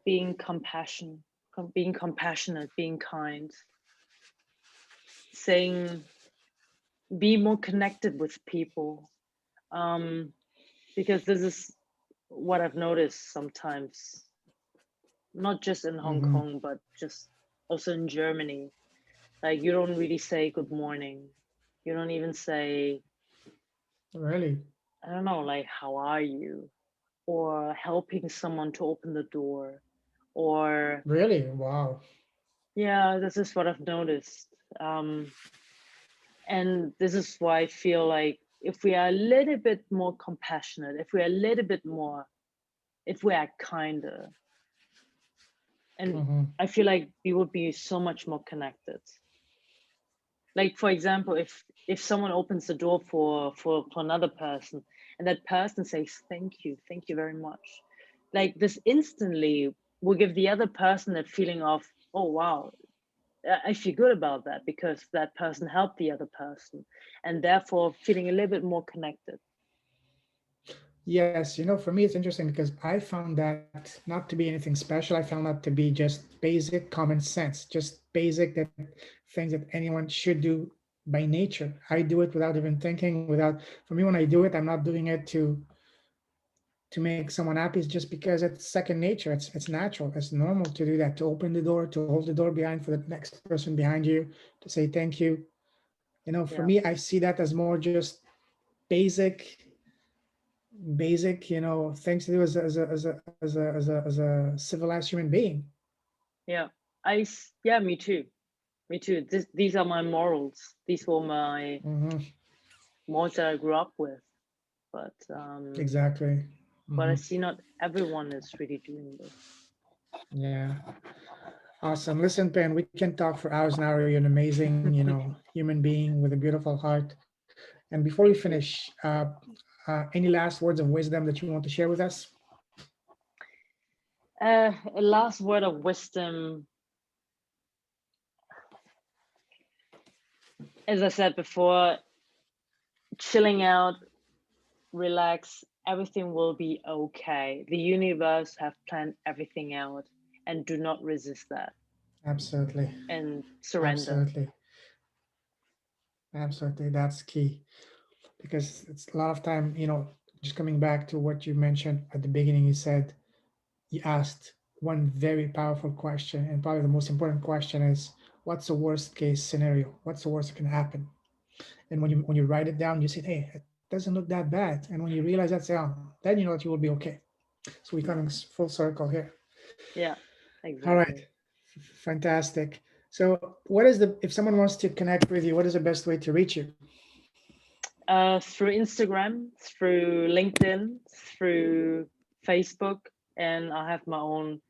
[SPEAKER 1] being compassionate, being kind, saying, be more connected with people. Um, because this is what I've noticed sometimes, not just in Hong
[SPEAKER 2] Mm-hmm.
[SPEAKER 1] Kong, but just also in Germany. Like, you don't really say good morning. You don't even say,
[SPEAKER 2] Really,
[SPEAKER 1] I don't know, like, how are you? Or helping someone to open the door. Or,
[SPEAKER 2] really, wow.
[SPEAKER 1] yeah, this is what I've noticed. And this is why I feel like if we are a little bit more compassionate, if we are a little bit more, if we are kinder, and
[SPEAKER 2] Mm-hmm.
[SPEAKER 1] I feel like we would be so much more connected. Like, for example, if someone opens the door for another person, and that person says thank you very much, like, this instantly will give the other person that feeling of, oh wow, I feel good about that because that person helped the other person, and therefore feeling a little bit more connected.
[SPEAKER 2] Yes, for me it's interesting because I found that not to be anything special. I found that to be just basic common sense, just basic that things that anyone should do by nature. I do it without even thinking, without for me when I do it, I'm not doing it to make someone happy. It's just because it's second nature. It's natural. It's normal to do that, to open the door, to hold the door behind for the next person behind you, to say thank you. For
[SPEAKER 1] Yeah,
[SPEAKER 2] me, I see that as more just basic things to do as a civilized human being.
[SPEAKER 1] yeah. Yeah, me too. Me too. These are my morals. These were my
[SPEAKER 2] Hmm.
[SPEAKER 1] morals that I grew up with. But
[SPEAKER 2] Exactly.
[SPEAKER 1] I
[SPEAKER 2] Hmm.
[SPEAKER 1] see not everyone is really doing this.
[SPEAKER 2] Yeah. Awesome. Listen, Pen, we can talk for hours and hours. You're an amazing, human being with a beautiful heart. And before we
[SPEAKER 1] Thank you.
[SPEAKER 2] finish, any last words of wisdom that you want to share with us?
[SPEAKER 1] A last word of wisdom. As I said before, chilling out, relax, everything will be okay. The universe have planned everything out, and do not resist that,
[SPEAKER 2] Absolutely.
[SPEAKER 1] and surrender.
[SPEAKER 2] Absolutely. Absolutely. That's key because it's a lot of time, just coming back to what you mentioned at the beginning, you asked one very powerful question, and probably the most important question is, what's the worst case scenario? What's the worst that can happen? And when you write it down, you say, hey, it doesn't look that bad. And when you realize that's then you know that you will be okay. So we're coming full circle here.
[SPEAKER 1] Yeah,
[SPEAKER 2] All right,
[SPEAKER 1] exactly.
[SPEAKER 2] fantastic. So if someone wants to connect with you, what is the best way to reach you?
[SPEAKER 1] Through Instagram, through LinkedIn, through Facebook, and I have my own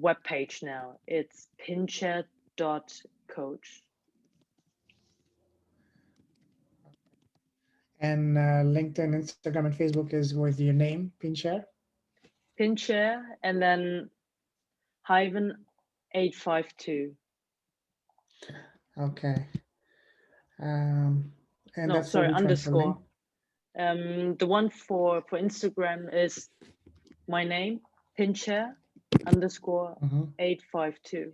[SPEAKER 1] webpage now. It's pincher.coach.
[SPEAKER 2] And LinkedIn, Instagram, and Facebook is with your name, Pincher.
[SPEAKER 1] Pincher, and then hyphen 852.
[SPEAKER 2] Okay. Um, and
[SPEAKER 1] No,
[SPEAKER 2] that's for
[SPEAKER 1] sorry,
[SPEAKER 2] which one? For link?
[SPEAKER 1] underscore. The one for Instagram is my name, Pincher underscore
[SPEAKER 2] Mm-hmm.
[SPEAKER 1] 852.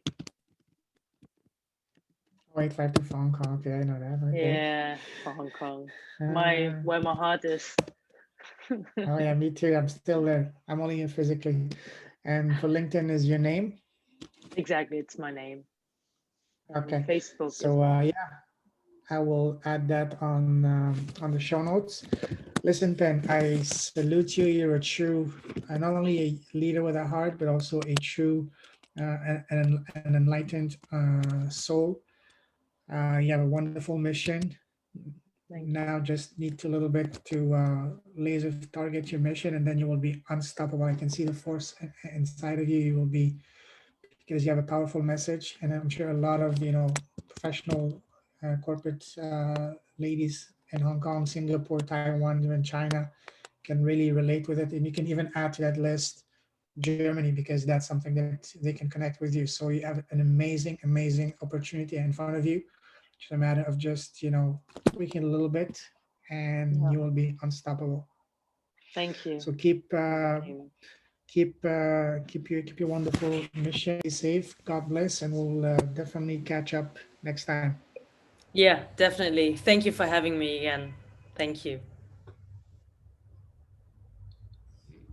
[SPEAKER 2] 852 for Hong Kong. Okay, I know that. Okay.
[SPEAKER 1] Yeah, for Hong Kong. My
[SPEAKER 2] Uh,
[SPEAKER 1] where my heart is.
[SPEAKER 2] oh yeah, me too. I'm still there. I'm only here physically. And for LinkedIn is your name.
[SPEAKER 1] Exactly, it's my name. And
[SPEAKER 2] Okay.
[SPEAKER 1] Facebook is
[SPEAKER 2] So
[SPEAKER 1] my name.
[SPEAKER 2] yeah, I will add that on the show notes. Listen, Pen, I salute you. You're a true, not only a leader with a heart, but also a true, an enlightened soul. You have a wonderful mission.
[SPEAKER 1] Thank you.
[SPEAKER 2] Now just need to a little bit to laser target your mission, and then you will be unstoppable. I can see the force inside of you. You will be because you have a powerful message, and I'm sure a lot of professional corporate ladies in Hong Kong, Singapore, Taiwan, even China can really relate with it, and you can even add to that list Germany because that's something that they can connect with you. So you have an amazing, amazing opportunity in front of you. It's a matter of just, tweaking a little bit, and
[SPEAKER 1] Yeah.
[SPEAKER 2] you will be unstoppable.
[SPEAKER 1] Thank you.
[SPEAKER 2] So keep
[SPEAKER 1] Thank you.
[SPEAKER 2] keep your wonderful mission. Stay safe. God bless, and we'll definitely catch up next time.
[SPEAKER 3] Yeah, definitely. Thank you for having me again. Thank you.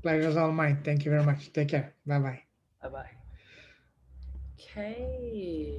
[SPEAKER 2] Pleasure's all mine. Thank you very much. Take care. Bye bye.
[SPEAKER 3] Bye bye. Okay.